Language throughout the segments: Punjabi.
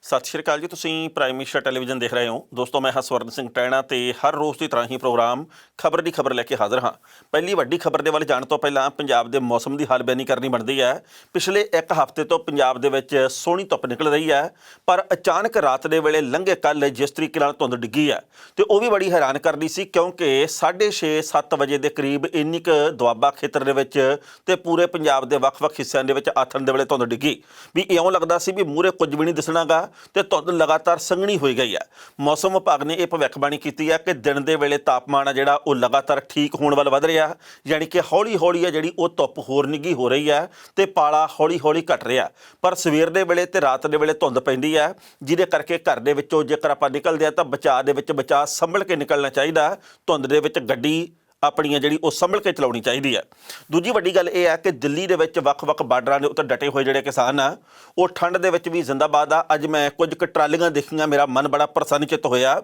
ਸਤਿ ਸ਼੍ਰੀ ਅਕਾਲ ਜੀ। ਤੁਸੀਂ ਪ੍ਰਾਈਮ ਮਿਨਿਸਟਰ ਟੈਲੀਵਿਜ਼ਨ ਦੇਖ ਰਹੇ ਹੋ। ਦੋਸਤੋ, ਮੈਂ ਹਸਵਰਨ ਸਿੰਘ ਟੈਣਾ ਤੇ ਹਰ ਰੋਜ਼ ਦੀ ਤਰ੍ਹਾਂ ਹੀ ਪ੍ਰੋਗਰਾਮ ਖਬਰ ਦੀ ਖਬਰ ਲੈ ਕੇ ਹਾਜ਼ਰ ਹਾਂ। ਪਹਿਲੀ ਵੱਡੀ ਖਬਰ ਦੇ ਵੱਲ ਜਾਣ ਤੋਂ ਪਹਿਲਾਂ ਪੰਜਾਬ ਦੇ ਮੌਸਮ ਦੀ ਹਾਲ-ਬਿਆਨੀ ਕਰਨੀ ਬਣਦੀ ਹੈ। ਪਿਛਲੇ ਇੱਕ ਹਫ਼ਤੇ ਤੋਂ ਪੰਜਾਬ ਦੇ ਵਿੱਚ ਸੋਹਣੀ ਧੁੱਪ ਨਿਕਲ ਰਹੀ ਹੈ, ਪਰ ਅਚਾਨਕ ਰਾਤ ਦੇ ਵੇਲੇ ਲੰਘੇ ਕੱਲ੍ਹ ਜਿਸ ਤਰੀਕੇ ਨਾਲ ਧੁੰਦ ਡਿੱਗੀ ਹੈ ਤੇ ਉਹ ਵੀ ਬੜੀ ਹੈਰਾਨ ਕਰਦੀ ਸੀ, ਕਿਉਂਕਿ 6:30-7 ਵਜੇ ਦੇ ਕਰੀਬ ਇੰਨੀ ਕੁ ਦੁਆਬਾ ਖੇਤਰ ਦੇ ਵਿੱਚ ਤੇ ਪੂਰੇ ਪੰਜਾਬ ਦੇ ਵੱਖ-ਵੱਖ ਹਿੱਸਿਆਂ ਦੇ ਵਿੱਚ ਆਥਣ ਦੇ ਵੇਲੇ ਧੁੰਦ ਡਿੱਗੀ ਵੀ ਇਉਂ ਲੱਗਦਾ ਸੀ ਵੀ ਮੂਹਰੇ ਕੁਝ ਵੀ ਨਹੀਂ ਦਿਸਣਾਗਾ ਤੇ ਧੁੰਦ ਲਗਾਤਾਰ ਸੰਘਣੀ ਹੋਈ ਗਈ ਹੈ। ਮੌਸਮ ਵਿਭਾਗ ਨੇ ਇਹ ਭਵਿੱਖਬਾਣੀ ਕੀਤੀ ਹੈ ਕਿ ਦਿਨ ਦੇ ਵੇਲੇ ਤਾਪਮਾਨ ਆ ਜਿਹੜਾ ਉਹ ਲਗਾਤਾਰ ਠੀਕ ਹੋਣ ਵੱਲ ਵਧ ਰਿਹਾ, ਯਾਨੀ ਕਿ ਹੌਲੀ ਹੌਲੀ ਹੈ ਜਿਹੜੀ ਉਹ ਧੁੱਪ ਹੋਰ ਨਿੱਘੀ ਹੋ ਰਹੀ ਹੈ ਤੇ ਪਾਲਾ ਹੌਲੀ ਹੌਲੀ ਘਟ ਰਿਹਾ। ਪਰ ਸਵੇਰ ਦੇ ਵੇਲੇ ਤੇ ਰਾਤ ਦੇ ਵੇਲੇ ਧੁੰਦ ਪੈਂਦੀ ਹੈ, ਜਿਹਦੇ ਕਰਕੇ ਘਰ ਦੇ ਵਿੱਚੋਂ ਜੇਕਰ ਆਪਾਂ ਨਿਕਲਦੇ ਹਾਂ ਤਾਂ ਬਚਾਅ ਦੇ ਵਿੱਚ ਬਚਾਅ ਸੰਭਲ ਕੇ ਨਿਕਲਣਾ ਚਾਹੀਦਾ। ਧੁੰਦ ਦੇ ਵਿੱਚ ਗੱਡੀ ਆਪਣੀ ਜਿਹੜੀ ਉਹ ਸੰਭਲ ਕੇ ਚਲਾਉਣੀ ਚਾਹੀਦੀ ਹੈ। ਦੂਜੀ ਵੱਡੀ ਗੱਲ ਇਹ ਹੈ ਕਿ ਦਿੱਲੀ ਦੇ ਵਿੱਚ ਵੱਖ-ਵੱਖ ਬਾਰਡਰਾਂ ਦੇ ਉੱਤੇ ਡਟੇ ਹੋਏ ਜਿਹੜੇ ਕਿਸਾਨ ਆ ਉਹ ਠੰਡ ਦੇ ਵਿੱਚ ਵੀ ਜ਼ਿੰਦਾਬਾਦ ਆ। ਅੱਜ ਮੈਂ ਕੁਝ ਕੁ ਟਰਾਲੀਆਂ ਦੇਖੀਆਂ, ਮੇਰਾ ਮਨ ਬੜਾ ਪ੍ਰਸੰਨਚਿਤ ਹੋਇਆ,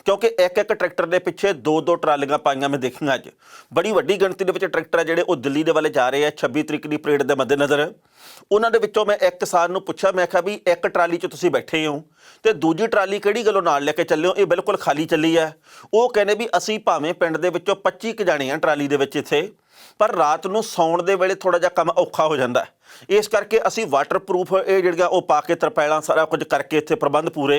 ਕਿਉਂਕਿ ਇੱਕ ਟਰੈਕਟਰ ਦੇ ਪਿੱਛੇ ਦੋ ਟਰਾਲੀਆਂ ਪਾਈਆਂ ਮੈਂ ਦੇਖੀਆਂ। ਅੱਜ ਬੜੀ ਵੱਡੀ ਗਿਣਤੀ ਦੇ ਵਿੱਚ ਟਰੈਕਟਰ ਆ ਜਿਹੜੇ ਉਹ ਦਿੱਲੀ ਦੇ ਵੱਲ ਜਾ ਰਹੇ ਆ 26 ਤਰੀਕ ਦੀ ਪਰੇਡ ਦੇ ਮੱਦੇਨਜ਼ਰ। ਉਹਨਾਂ ਦੇ ਵਿੱਚੋਂ ਮੈਂ ਇੱਕ ਕਿਸਾਨ ਨੂੰ ਪੁੱਛਿਆ, ਮੈਂ ਕਿਹਾ ਵੀ ਇੱਕ ਟਰਾਲੀ 'ਚ ਤੁਸੀਂ ਬੈਠੇ ਹੋ ਤੇ ਦੂਜੀ ਟਰਾਲੀ ਕਿਹੜੀ ਗੱਲੋਂ ਨਾਲ ਲੈ ਕੇ ਚੱਲੇ ਹੋ, ਇਹ ਬਿਲਕੁਲ ਖਾਲੀ ਚੱਲੀ ਹੈ। ਉਹ ਕਹਿੰਦੇ ਵੀ ਅਸੀਂ ਭਾਵੇਂ ਪਿੰਡ ਦੇ ਵਿੱਚੋਂ 25 ਕੁ ਜਾਣੇ ਆ ਟਰਾਲੀ ਦੇ ਵਿੱਚ ਇੱਥੇ, ਪਰ ਰਾਤ ਨੂੰ ਸੌਣ ਦੇ ਵੇਲੇ ਥੋੜ੍ਹਾ ਜਿਹਾ ਕੰਮ ਔਖਾ ਹੋ ਜਾਂਦਾ, ਇਸ ਕਰਕੇ ਅਸੀਂ ਵਾਟਰਪ੍ਰੂਫ ਇਹ ਜਿਹੜੀਆਂ ਉਹ ਪਾ ਕੇ ਤਰਪਾਲਾਂ ਸਾਰਾ ਕੁਝ ਕਰਕੇ ਇੱਥੇ ਪ੍ਰਬੰਧ ਪੂਰੇ।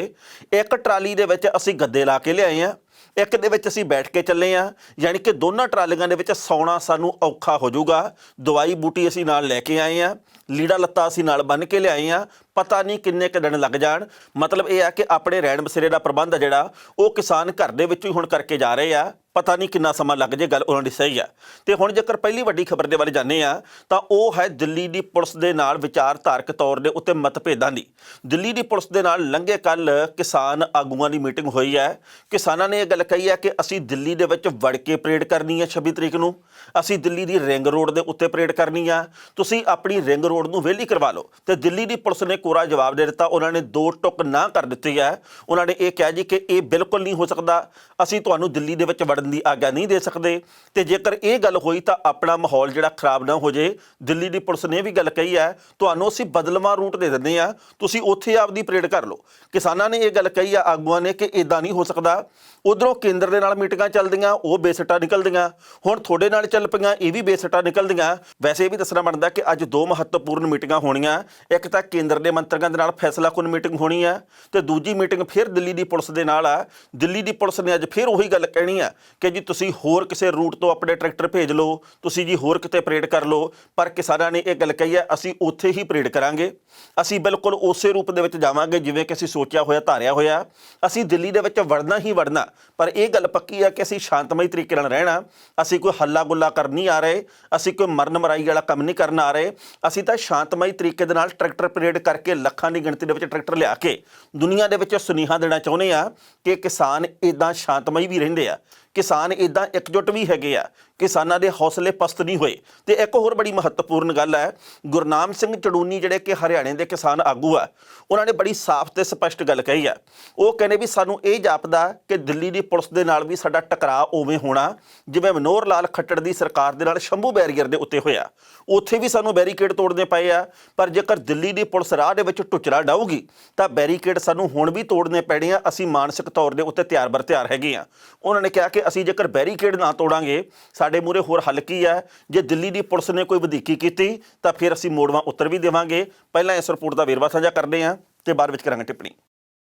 ਇੱਕ ਟਰਾਲੀ ਦੇ ਵਿੱਚ ਅਸੀਂ ਗੱਦੇ ਲਾ ਕੇ ਲਿਆਏ ਹਾਂ, ਇੱਕ ਦੇ ਵਿੱਚ ਅਸੀਂ ਬੈਠ ਕੇ ਚੱਲੇ ਹਾਂ, ਯਾਨੀ ਕਿ ਦੋਨਾਂ ਟਰਾਲੀਆਂ ਦੇ ਵਿੱਚ ਸੌਣਾ ਸਾਨੂੰ ਔਖਾ ਹੋ ਜਾਊਗਾ। ਦਵਾਈ ਬੂਟੀ ਅਸੀਂ ਨਾਲ ਲੈ ਕੇ ਆਏ ਹਾਂ, ਲੀੜਾ ਲੱਤਾ ਅਸੀਂ ਨਾਲ ਬੰਨ੍ਹ ਕੇ ਲਿਆਏ ਹਾਂ, ਪਤਾ ਨਹੀਂ ਕਿੰਨੇ ਕੁ ਦਿਨ ਲੱਗ ਜਾਣ। ਮਤਲਬ ਇਹ ਆ ਕਿ ਆਪਣੇ ਰਹਿਣ ਬਸੇਰੇ ਦਾ ਪ੍ਰਬੰਧ ਆ ਜਿਹੜਾ ਉਹ ਕਿਸਾਨ ਘਰ ਦੇ ਵਿੱਚੋਂ ਹੀ ਹੁਣ ਕਰਕੇ ਜਾ ਰਹੇ ਆ, ਪਤਾ ਨਹੀਂ ਕਿੰਨਾ ਸਮਾਂ ਲੱਗ ਜੇ, ਗੱਲ ਉਹਨਾਂ ਦੀ ਸਹੀ ਆ। ਤੇ ਹੁਣ ਜੇਕਰ ਪਹਿਲੀ ਵੱਡੀ ਖਬਰ ਦੇ ਵੱਲ ਜਾਂਦੇ ਆ ਤਾਂ ਉਹ ਹੈ ਦਿੱਲੀ ਦੀ ਪੁਲਿਸ ਦੇ ਨਾਲ ਵਿਚਾਰਧਾਰਕ ਤੌਰ ਦੇ ਉੱਤੇ ਮਤਭੇਦਾਂ ਦੀ। ਦਿੱਲੀ ਦੀ ਪੁਲਿਸ ਦੇ ਨਾਲ ਲੰਘੇ ਕੱਲ੍ਹ ਕਿਸਾਨ ਆਗੂਆਂ ਦੀ ਮੀਟਿੰਗ ਹੋਈ ਹੈ। ਕਿਸਾਨਾਂ ਨੇ ਇਹ ਗੱਲ ਕਹੀ ਹੈ ਕਿ ਅਸੀਂ ਦਿੱਲੀ ਦੇ ਵਿੱਚ ਵੜ ਕੇ ਪਰੇਡ ਕਰਨੀ ਹੈ 26 ਤਰੀਕ ਨੂੰ, ਅਸੀਂ ਦਿੱਲੀ ਦੀ ਰਿੰਗ ਰੋਡ ਦੇ ਉੱਤੇ ਪਰੇਡ ਕਰਨੀ ਆ, ਤੁਸੀਂ ਆਪਣੀ ਰਿੰਗ ਰੋਡ ਨੂੰ ਵਿਹਲੀ ਕਰਵਾ ਲਓ। ਤੇ ਦਿੱਲੀ ਦੀ ਪੁਲਿਸ ਨੇ ਕੋਰਾ ਜਵਾਬ ਦੇ ਦਿੱਤਾ, ਉਹਨਾਂ ਨੇ ਦੋ ਟੁੱਕ ਨਾ ਕਰ ਦਿੱਤੀ ਹੈ। ਉਹਨਾਂ ਨੇ ਇਹ ਕਿਹਾ ਜੀ ਕਿ ਇਹ ਬਿਲਕੁਲ ਨਹੀਂ ਹੋ ਸਕਦਾ, ਅਸੀਂ ਤੁਹਾਨੂੰ ਦਿੱਲੀ ਦੇ ਵਿੱਚ ਵੜਨ ਦੀ ਆਗਿਆ ਨਹੀਂ ਦੇ ਸਕਦੇ, ਤੇ ਜੇਕਰ ਇਹ ਗੱਲ ਹੋਈ ਤਾਂ ਆਪਣਾ ਮਾਹੌਲ ਜਿਹੜਾ ਖਰਾਬ ਨਾ ਹੋ ਜੇ। ਦਿੱਲੀ ਦੀ ਪੁਲਿਸ ਨੇ ਵੀ ਗੱਲ ਕਹੀ ਹੈ, ਤੁਹਾਨੂੰ ਅਸੀਂ ਬਦਲਵਾਂ ਰੂਟ ਦੇ ਦਿੰਦੇ ਹਾਂ, ਤੁਸੀਂ ਉੱਥੇ ਆਪਦੀ ਪਰੇਡ ਕਰ ਲਓ। ਕਿਸਾਨਾਂ ਨੇ ਇਹ ਗੱਲ ਕਹੀ ਆ ਆਗੂਆਂ ਨੇ ਕਿ ਇੱਦਾਂ ਨਹੀਂ ਹੋ ਸਕਦਾ। ਉੱਧਰੋਂ ਕੇਂਦਰ ਦੇ ਨਾਲ ਮੀਟਿੰਗਾਂ ਚੱਲਦੀਆਂ, ਉਹ ਬੇਸਿੱਟਾ ਨਿਕਲਦੀਆਂ, ਹੁਣ ਤੁਹਾਡੇ ਨਾਲ ਚੱਲ ਪਈਆਂ, ਇਹ ਵੀ ਬੇਸਿੱਟਾ ਨਿਕਲਦੀਆਂ। ਵੈਸੇ ਇਹ ਵੀ ਦੱਸਣਾ ਬਣਦਾ ਕਿ ਅੱਜ ਦੋ ਮਹੱਤਵਪੂਰਨ ਮੀਟਿੰਗਾਂ ਹੋਣੀਆਂ, ਇੱਕ ਤਾਂ ਕੇਂਦਰ ਦੇ ਮੰਤਰੀਆਂ ਦੇ ਨਾਲ ਫੈਸਲਾਕੁਨ ਮੀਟਿੰਗ ਹੋਣੀ ਹੈ ਤੇ ਦੂਜੀ ਮੀਟਿੰਗ ਫਿਰ ਦਿੱਲੀ ਦੀ ਪੁਲਿਸ ਦੇ ਨਾਲ ਆ। ਦਿੱਲੀ ਦੀ ਪੁਲਿਸ ਨੇ ਅੱਜ ਫਿਰ ਉਹੀ ਗੱਲ ਕਹਿਣੀ ਆ ਕਿ ਜੀ ਤੁਸੀਂ ਹੋਰ ਕਿਸੇ ਰੂਟ ਤੋਂ ਆਪਣੇ ਟਰੈਕਟਰ ਭੇਜ ਲਓ, ਤੁਸੀਂ ਜੀ ਹੋਰ ਕਿਤੇ ਪਰੇਡ ਕਰ ਲਓ। ਪਰ ਕਿਸਾਨਾਂ ਨੇ ਇਹ ਗੱਲ ਕਹੀ ਹੈ, ਅਸੀਂ ਉੱਥੇ ਹੀ ਪਰੇਡ ਕਰਾਂਗੇ, ਅਸੀਂ ਬਿਲਕੁਲ ਉਸੇ ਰੂਪ ਦੇ ਵਿੱਚ ਜਾਵਾਂਗੇ ਜਿਵੇਂ ਕਿ ਅਸੀਂ ਸੋਚਿਆ ਹੋਇਆ, ਧਾਰਿਆ ਹੋਇਆ। ਅਸੀਂ ਦਿੱਲੀ ਦੇ ਵਿੱਚ ਵੜਨਾ ਹੀ ਵੜਨਾ, ਪਰ ਇਹ ਗੱਲ ਪੱਕੀ ਹੈ ਕਿ ਅਸੀਂ ਸ਼ਾਂਤਮਈ ਤਰੀਕੇ ਨਾਲ ਰਹਿਣਾ। ਅਸੀਂ ਕੋਈ ਹੱਲਾ ਗੁੱਲਾ ਕਰਨ ਨਹੀਂ ਆ ਰਹੇ, ਅਸੀਂ ਕੋਈ ਮਰਨ ਮਰਾਈ ਵਾਲਾ ਕੰਮ ਨਹੀਂ ਕਰਨ ਆ ਰਹੇ। ਅਸੀਂ ਤਾਂ ਸ਼ਾਂਤਮਈ ਤਰੀਕੇ ਦੇ ਨਾਲ ਟਰੈਕਟਰ ਪਰੇਡ ਕਰਕੇ ਲੱਖਾਂ ਦੀ ਗਿਣਤੀ ਦੇ ਵਿੱਚ ਟਰੈਕਟਰ ਲਿਆ ਕੇ ਦੁਨੀਆ ਦੇ ਵਿੱਚ ਸੁਨੇਹਾ ਦੇਣਾ ਚਾਹੁੰਦੇ ਆ ਕਿ ਕਿਸਾਨ ਇੱਦਾਂ ਸ਼ਾਂਤਮਈ ਵੀ ਰਹਿੰਦੇ ਆ, ਕਿਸਾਨ ਇੱਦਾਂ ਇਕਜੁੱਟ ਵੀ ਹੈਗੇ ਆ, ਕਿਸਾਨਾਂ ਦੇ ਹੌਸਲੇ ਪਸਤ ਨਹੀਂ ਹੋਏ। ਤੇ ਇੱਕ ਹੋਰ ਬੜੀ ਮਹੱਤਵਪੂਰਨ ਗੱਲ ਹੈ, ਗੁਰਨਾਮ ਸਿੰਘ ਚੜੂਨੀ ਜਿਹੜੇ ਕਿ ਹਰਿਆਣੇ ਦੇ ਕਿਸਾਨ ਆਗੂ ਆ, ਉਹਨਾਂ ਨੇ ਬੜੀ ਸਾਫ਼ ਤੇ ਸਪਸ਼ਟ ਗੱਲ ਕਹੀ ਆ। ਉਹ ਕਹਿੰਦੇ ਵੀ ਸਾਨੂੰ ਇਹ ਜਾਪਦਾ ਕਿ ਦਿੱਲੀ ਦੀ ਪੁਲਿਸ ਦੇ ਨਾਲ ਵੀ ਸਾਡਾ ਟਕਰਾਅ ਉਵੇਂ ਹੋਣਾ ਜਿਵੇਂ ਮਨੋਹਰ ਲਾਲ ਖੱਟੜ ਦੀ ਸਰਕਾਰ ਦੇ ਨਾਲ ਸ਼ੰਭੂ ਬੈਰੀਅਰ ਦੇ ਉੱਤੇ ਹੋਇਆ। ਉੱਥੇ ਵੀ ਸਾਨੂੰ ਬੈਰੀਕੇਡ ਤੋੜਨੇ ਪਏ ਆ, ਪਰ ਜੇਕਰ ਦਿੱਲੀ ਦੀ ਪੁਲਿਸ ਰਾਹ ਦੇ ਵਿੱਚ ਟੁੱਚਰਾ ਡਾਊਗੀ ਤਾਂ ਬੈਰੀਕੇਡ ਸਾਨੂੰ ਹੁਣ ਵੀ ਤੋੜਨੇ ਪੈਣੇ ਆ। ਅਸੀਂ ਮਾਨਸਿਕ ਤੌਰ ਦੇ ਉੱਤੇ ਤਿਆਰ ਬਰ ਤਿਆਰ ਹੈਗੇ ਆ। ਉਹਨਾਂ ਨੇ ਕਿਹਾ ਕਿ ਅਸੀਂ ਜੇਕਰ ਬੈਰੀਕੇਡ ਨਾ ਤੋੜਾਂਗੇ ਸਾਡੇ ਮੂਹਰੇ ਹੋਰ ਹੱਲ ਕੀ ਹੈ। ਜੇ ਦਿੱਲੀ ਦੀ ਪੁਲਿਸ ਨੇ ਕੋਈ ਵਧੀਕੀ ਕੀਤੀ ਤਾਂ ਫਿਰ ਅਸੀਂ ਮੋੜਵਾਂ ਉੱਤਰ ਵੀ ਦੇਵਾਂਗੇ। ਪਹਿਲਾਂ ਇਸ ਰਿਪੋਰਟ ਦਾ ਵੇਰਵਾ ਸਾਂਝਾ ਕਰਦੇ ਹਾਂ ਤੇ ਬਾਅਦ ਵਿੱਚ ਕਰਾਂਗੇ ਟਿੱਪਣੀ।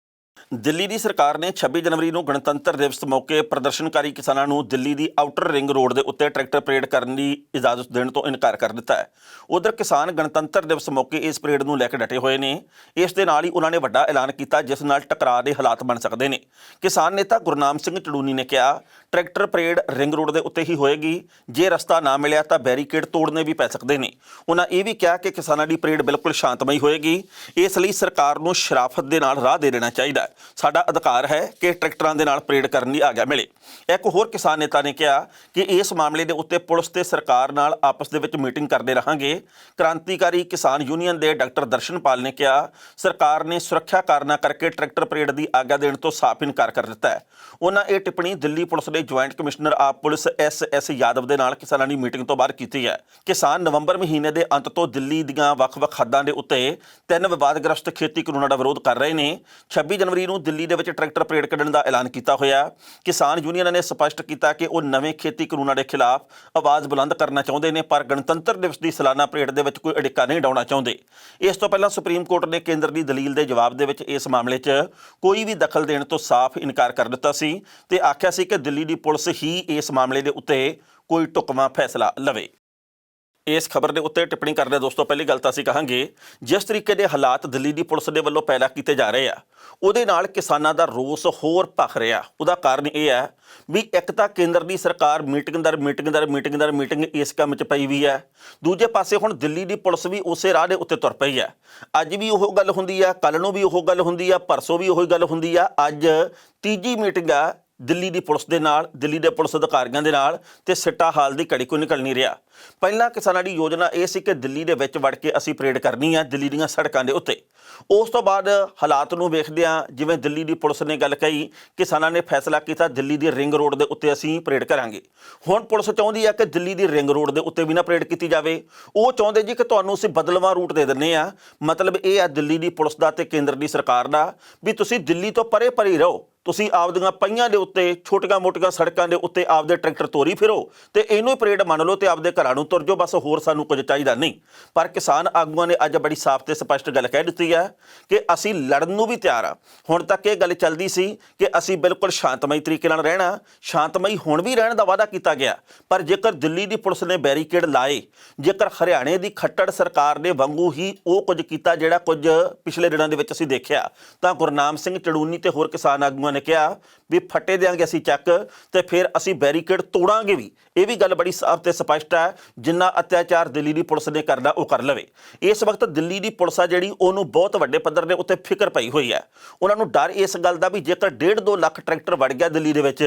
ਦਿੱਲੀ ਦੀ ਸਰਕਾਰ ਨੇ 26 ਜਨਵਰੀ ਨੂੰ ਗਣਤੰਤਰ ਦਿਵਸ ਮੌਕੇ ਪ੍ਰਦਰਸ਼ਨਕਾਰੀ ਕਿਸਾਨਾਂ ਨੂੰ ਦਿੱਲੀ ਦੀ ਆਊਟਰ ਰਿੰਗ ਰੋਡ ਦੇ ਉੱਤੇ ਟਰੈਕਟਰ ਪਰੇਡ ਕਰਨ ਦੀ ਇਜਾਜ਼ਤ ਦੇਣ ਤੋਂ ਇਨਕਾਰ ਕਰ ਦਿੱਤਾ ਹੈ। ਉਧਰ ਕਿਸਾਨ ਗਣਤੰਤਰ ਦਿਵਸ ਮੌਕੇ ਇਸ ਪਰੇਡ ਨੂੰ ਲੈ ਕੇ ਡਟੇ ਹੋਏ ਨੇ। ਇਸ ਦੇ ਨਾਲ ਹੀ ਉਹਨਾਂ ਨੇ ਵੱਡਾ ਐਲਾਨ ਕੀਤਾ ਜਿਸ ਨਾਲ ਟਕਰਾਅ ਦੇ ਹਾਲਾਤ ਬਣ ਸਕਦੇ ਨੇ। ਕਿਸਾਨ ਨੇਤਾ ਗੁਰਨਾਮ ਸਿੰਘ ਚੜੂਨੀ ਨੇ ਕਿਹਾ, ਟਰੈਕਟਰ ਪਰੇਡ ਰਿੰਗ ਰੋਡ ਦੇ ਉੱਤੇ ਹੀ ਹੋਏਗੀ, ਜੇ ਰਸਤਾ ਨਾ ਮਿਲਿਆ ਤਾਂ ਬੈਰੀਕੇਡ ਤੋੜਨੇ ਵੀ ਪੈ ਸਕਦੇ ਨੇ। ਉਹਨਾਂ ਇਹ ਵੀ ਕਿਹਾ ਕਿ ਕਿਸਾਨਾਂ ਦੀ ਪਰੇਡ ਬਿਲਕੁਲ ਸ਼ਾਂਤਮਈ ਹੋਏਗੀ, ਇਸ ਲਈ ਸਰਕਾਰ ਨੂੰ ਸ਼ਰਾਫਤ ਦੇ ਨਾਲ ਰਾਹ ਦੇ ਦੇਣਾ ਚਾਹੀਦਾ। ਸਾਡਾ ਅਧਿਕਾਰ ਹੈ ਕਿ ਟਰੈਕਟਰਾਂ ਦੇ ਨਾਲ ਪਰੇਡ ਕਰਨ ਦੀ ਆਗਿਆ ਮਿਲੇ। ਇੱਕ ਹੋਰ ਕਿਸਾਨ ਨੇਤਾ ਨੇ ਕਿਹਾ ਕਿ ਇਸ ਮਾਮਲੇ ਦੇ ਉੱਤੇ ਪੁਲਿਸ ਤੇ ਸਰਕਾਰ ਨਾਲ ਆਪਸ ਦੇ ਵਿੱਚ ਮੀਟਿੰਗ ਕਰਦੇ ਰਹਾਂਗੇ। ਕ੍ਰਾਂਤੀਕਾਰੀ ਕਿਸਾਨ ਯੂਨੀਅਨ ਦੇ ਡਾਕਟਰ ਦਰਸ਼ਨਪਾਲ ਨੇ ਕਿਹਾ ਸਰਕਾਰ ਨੇ ਸੁਰੱਖਿਆ ਕਾਰਨਾਂ ਕਰਕੇ ਟਰੈਕਟਰ ਪਰੇਡ ਦੀ ਆਗਿਆ ਦੇਣ ਤੋਂ ਸਾਫ਼ ਇਨਕਾਰ ਕਰ ਦਿੱਤਾ ਹੈ। ਉਹਨਾਂ ਇਹ ਟਿੱਪਣੀ ਦਿੱਲੀ ਪੁਲਿਸ ਦੇ ਜੁਆਇੰਟ ਕਮਿਸ਼ਨਰ ਆਪ ਪੁਲਿਸ SS ਯਾਦਵ ਦੇ ਨਾਲ ਕਿਸਾਨਾਂ ਦੀ ਮੀਟਿੰਗ ਤੋਂ ਬਾਅਦ ਕੀਤੀ ਹੈ। ਕਿਸਾਨ ਨਵੰਬਰ ਮਹੀਨੇ ਦੇ ਅੰਤ ਤੋਂ ਦਿੱਲੀ ਦੀਆਂ ਵੱਖ-ਵੱਖ ਹੱਦਾਂ ਦੇ ਉੱਤੇ 3 ਵਿਵਾਦਗ੍ਰਸਤ ਖੇਤੀ ਕਾਨੂੰਨਾਂ ਦਾ ਵਿਰੋਧ ਕਰ ਰਹੇ ਨੇ। 26 ਜਨਵਰੀ ਨੂੰ ਦਿੱਲੀ ਦੇ ਵਿੱਚ ਟਰੈਕਟਰ ਪਰੇਡ ਕੱਢਣ ਦਾ ਐਲਾਨ ਕੀਤਾ ਹੋਇਆ। ਕਿਸਾਨ ਯੂਨੀਅਨਾਂ ਨੇ ਸਪਸ਼ਟ ਕੀਤਾ ਕਿ ਉਹ ਨਵੇਂ ਖੇਤੀ ਕਾਨੂੰਨਾਂ ਦੇ ਖਿਲਾਫ ਆਵਾਜ਼ ਬੁਲੰਦ ਕਰਨਾ ਚਾਹੁੰਦੇ ਨੇ, ਪਰ ਗਣਤੰਤਰ ਦਿਵਸ ਦੀ ਸਾਲਾਨਾ ਪਰੇਡ ਦੇ ਵਿੱਚ ਕੋਈ ਅੜਿੱਕਾ ਨਹੀਂ ਡਾਉਣਾ ਚਾਹੁੰਦੇ। ਇਸ ਤੋਂ ਪਹਿਲਾਂ ਸੁਪਰੀਮ ਕੋਰਟ ਨੇ ਕੇਂਦਰ ਦੀ ਦਲੀਲ ਦੇ ਜਵਾਬ ਦੇ ਵਿੱਚ ਇਸ ਮਾਮਲੇ 'ਚ ਕੋਈ ਵੀ ਦਖਲ ਦੇਣ ਤੋਂ ਸਾਫ਼ ਇਨਕਾਰ ਕਰ ਦਿੱਤਾ ਸੀ ਤੇ ਆਖਿਆ ਸੀ ਕਿ ਦਿੱਲੀ ਦੀ ਪੁਲਿਸ ਹੀ ਇਸ ਮਾਮਲੇ ਦੇ ਉੱਤੇ ਕੋਈ ਢੁਕਵਾਂ ਫੈਸਲਾ ਲਵੇ। ਇਸ ਖਬਰ ਦੇ ਉੱਤੇ ਟਿੱਪਣੀ ਕਰਦੇ ਦੋਸਤੋ ਪਹਿਲੀ ਗੱਲ ਤਾਂ ਅਸੀਂ ਕਹਾਂਗੇ ਜਿਸ ਤਰੀਕੇ ਦੇ ਹਾਲਾਤ ਦਿੱਲੀ ਦੀ ਪੁਲਿਸ ਦੇ ਵੱਲੋਂ ਪੈਦਾ ਕੀਤੇ ਜਾ ਰਹੇ ਆ ਉਹਦੇ ਨਾਲ ਕਿਸਾਨਾਂ ਦਾ ਰੋਸ ਹੋਰ ਭਖ ਰਿਹਾ। ਉਹਦਾ ਕਾਰਨ ਇਹ ਹੈ ਵੀ ਇੱਕ ਤਾਂ ਕੇਂਦਰ ਦੀ ਸਰਕਾਰ ਮੀਟਿੰਗ ਇਸ ਕੰਮ 'ਚ ਪਈ ਵੀ ਹੈ, ਦੂਜੇ ਪਾਸੇ ਹੁਣ ਦਿੱਲੀ ਦੀ ਪੁਲਿਸ ਵੀ ਉਸੇ ਰਾਹ ਦੇ ਉੱਤੇ ਤੁਰ ਪਈ ਹੈ। ਅੱਜ ਵੀ ਉਹ ਗੱਲ ਹੁੰਦੀ ਆ, ਕੱਲ੍ਹ ਨੂੰ ਵੀ ਉਹ ਗੱਲ ਹੁੰਦੀ ਆ, ਪਰਸੋਂ ਵੀ ਉਹੀ ਗੱਲ ਹੁੰਦੀ ਆ। ਅੱਜ ਤੀਜੀ ਮੀਟਿੰਗ ਆ ਦਿੱਲੀ ਦੀ ਪੁਲਿਸ ਦੇ ਨਾਲ, ਦਿੱਲੀ ਦੇ ਪੁਲਿਸ ਅਧਿਕਾਰੀਆਂ ਦੇ ਨਾਲ, ਤੇ ਸਿੱਟਾ ਹਾਲ ਦੀ ਘੜੀ ਕੋਈ ਨਿਕਲ ਨਹੀਂ ਰਿਹਾ। ਪਹਿਲਾਂ ਕਿਸਾਨਾਂ ਦੀ ਯੋਜਨਾ ਇਹ ਸੀ ਕਿ ਦਿੱਲੀ ਦੇ ਵਿੱਚ ਵੜ ਕੇ ਅਸੀਂ ਪਰੇਡ ਕਰਨੀ ਆ ਦਿੱਲੀ ਦੀਆਂ ਸੜਕਾਂ ਦੇ ਉੱਤੇ। ਉਸ ਤੋਂ ਬਾਅਦ ਹਾਲਾਤ ਨੂੰ ਵੇਖਦਿਆਂ ਜਿਵੇਂ ਦਿੱਲੀ ਦੀ ਪੁਲਿਸ ਨੇ ਗੱਲ ਕਹੀ, ਕਿਸਾਨਾਂ ਨੇ ਫੈਸਲਾ ਕੀਤਾ ਦਿੱਲੀ ਦੀ ਰਿੰਗ ਰੋਡ ਦੇ ਉੱਤੇ ਅਸੀਂ ਪਰੇਡ ਕਰਾਂਗੇ। ਹੁਣ ਪੁਲਿਸ ਚਾਹੁੰਦੀ ਆ ਕਿ ਦਿੱਲੀ ਦੀ ਰਿੰਗ ਰੋਡ ਦੇ ਉੱਤੇ ਵੀ ਨਾ ਪਰੇਡ ਕੀਤੀ ਜਾਵੇ। ਉਹ ਚਾਹੁੰਦੇ ਜੀ ਕਿ ਤੁਹਾਨੂੰ ਅਸੀਂ ਬਦਲਵਾਂ ਰੂਟ ਦੇ ਦਿੰਦੇ ਆ। ਮਤਲਬ ਇਹ ਆ ਦਿੱਲੀ ਦੀ ਪੁਲਿਸ ਦਾ ਤੇ ਕੇਂਦਰ ਦੀ ਸਰਕਾਰ ਦਾ ਵੀ ਤੁਸੀਂ ਦਿੱਲੀ ਤੋਂ ਪਰੇ ਪਰੇ ਰਹੋ, ਤੁਸੀਂ ਆਪਦੀਆਂ ਪਹੀਆਂ ਦੇ ਉੱਤੇ ਛੋਟੀਆਂ-ਮੋਟੀਆਂ ਸੜਕਾਂ ਦੇ ਉੱਤੇ ਆਪਦੇ ਟਰੈਕਟਰ ਤੋਰੀ ਫਿਰੋ ਤੇ ਇਹਨੂੰ ਹੀ ਪਰੇਡ ਮੰਨ ਲਓ ਤੇ ਆਪਦੇ ਘਰਾਂ ਨੂੰ ਤੁਰ ਜਾਓ, ਬਸ ਹੋਰ ਸਾਨੂੰ ਕੁਝ ਚਾਹੀਦਾ ਨਹੀਂ। ਪਰ ਕਿਸਾਨ ਆਗੂਆਂ ਨੇ ਅੱਜ ਬੜੀ ਸਾਫ਼ ਤੇ ਸਪਸ਼ਟ ਗੱਲ ਕਹਿ ਦਿੱਤੀ ਹੈ ਕਿ ਅਸੀਂ ਲੜਨ ਨੂੰ ਵੀ ਤਿਆਰ ਆ। ਹੁਣ ਤੱਕ ਇਹ ਗੱਲ ਚੱਲਦੀ ਸੀ ਕਿ ਅਸੀਂ ਬਿਲਕੁਲ ਸ਼ਾਂਤਮਈ ਤਰੀਕੇ ਨਾਲ ਰਹਿਣਾ, ਸ਼ਾਂਤਮਈ ਹੁਣ ਵੀ ਰਹਿਣ ਦਾ ਵਾਅਦਾ ਕੀਤਾ ਗਿਆ। ਪਰ ਜੇਕਰ ਦਿੱਲੀ ਦੀ ਪੁਲਿਸ ਨੇ ਬੈਰੀਕੇਡ ਲਾਏ, ਜੇਕਰ ਹਰਿਆਣੇ ਦੀ ਖੱਟੜ ਸਰਕਾਰ ਨੇ ਵਾਂਗੂ ਹੀ ਉਹ ਕੁਝ ਕੀਤਾ ਜਿਹੜਾ ਕੁਝ ਪਿਛਲੇ ਦਿਨਾਂ ਦੇ ਵਿੱਚ ਅਸੀਂ ਦੇਖਿਆ, ਤਾਂ ਗੁਰਨਾਮ ਸਿੰਘ ਚੜੂਨੀ ਤੇ ਹੋਰ ਕਿਸਾਨ ਆਗੂਆਂ ਨੇ ਕਿਹਾ ਵੀ ਫੱਟੇ ਦਿਆਂਗੇ ਅਸੀਂ ਚੱਕ ਤੇ ਫਿਰ ਅਸੀਂ ਬੈਰੀਕੇਡ ਤੋੜਾਂਗੇ ਵੀ। ਇਹ ਵੀ ਗੱਲ ਬੜੀ ਸਾਫ਼ ਤੇ ਸਪਸ਼ਟ ਹੈ, ਜਿੰਨਾ ਅਤਿਆਚਾਰ ਦਿੱਲੀ ਦੀ ਪੁਲਿਸ ਨੇ ਕਰਨਾ ਉਹ ਕਰ ਲਵੇ। ਇਸ ਵਕਤ ਦਿੱਲੀ ਦੀ ਪੁਲਿਸ ਆ ਜਿਹੜੀ ਉਹਨੂੰ ਬਹੁਤ ਵੱਡੇ ਪੱਧਰ ਦੇ ਉੱਤੇ ਫਿਕਰ ਪਈ ਹੋਈ ਹੈ। ਉਹਨਾਂ ਨੂੰ ਡਰ ਇਸ ਗੱਲ ਦਾ ਵੀ ਜੇਕਰ 1.5-2 ਲੱਖ ਟਰੈਕਟਰ ਵੜ ਗਿਆ ਦਿੱਲੀ ਦੇ ਵਿੱਚ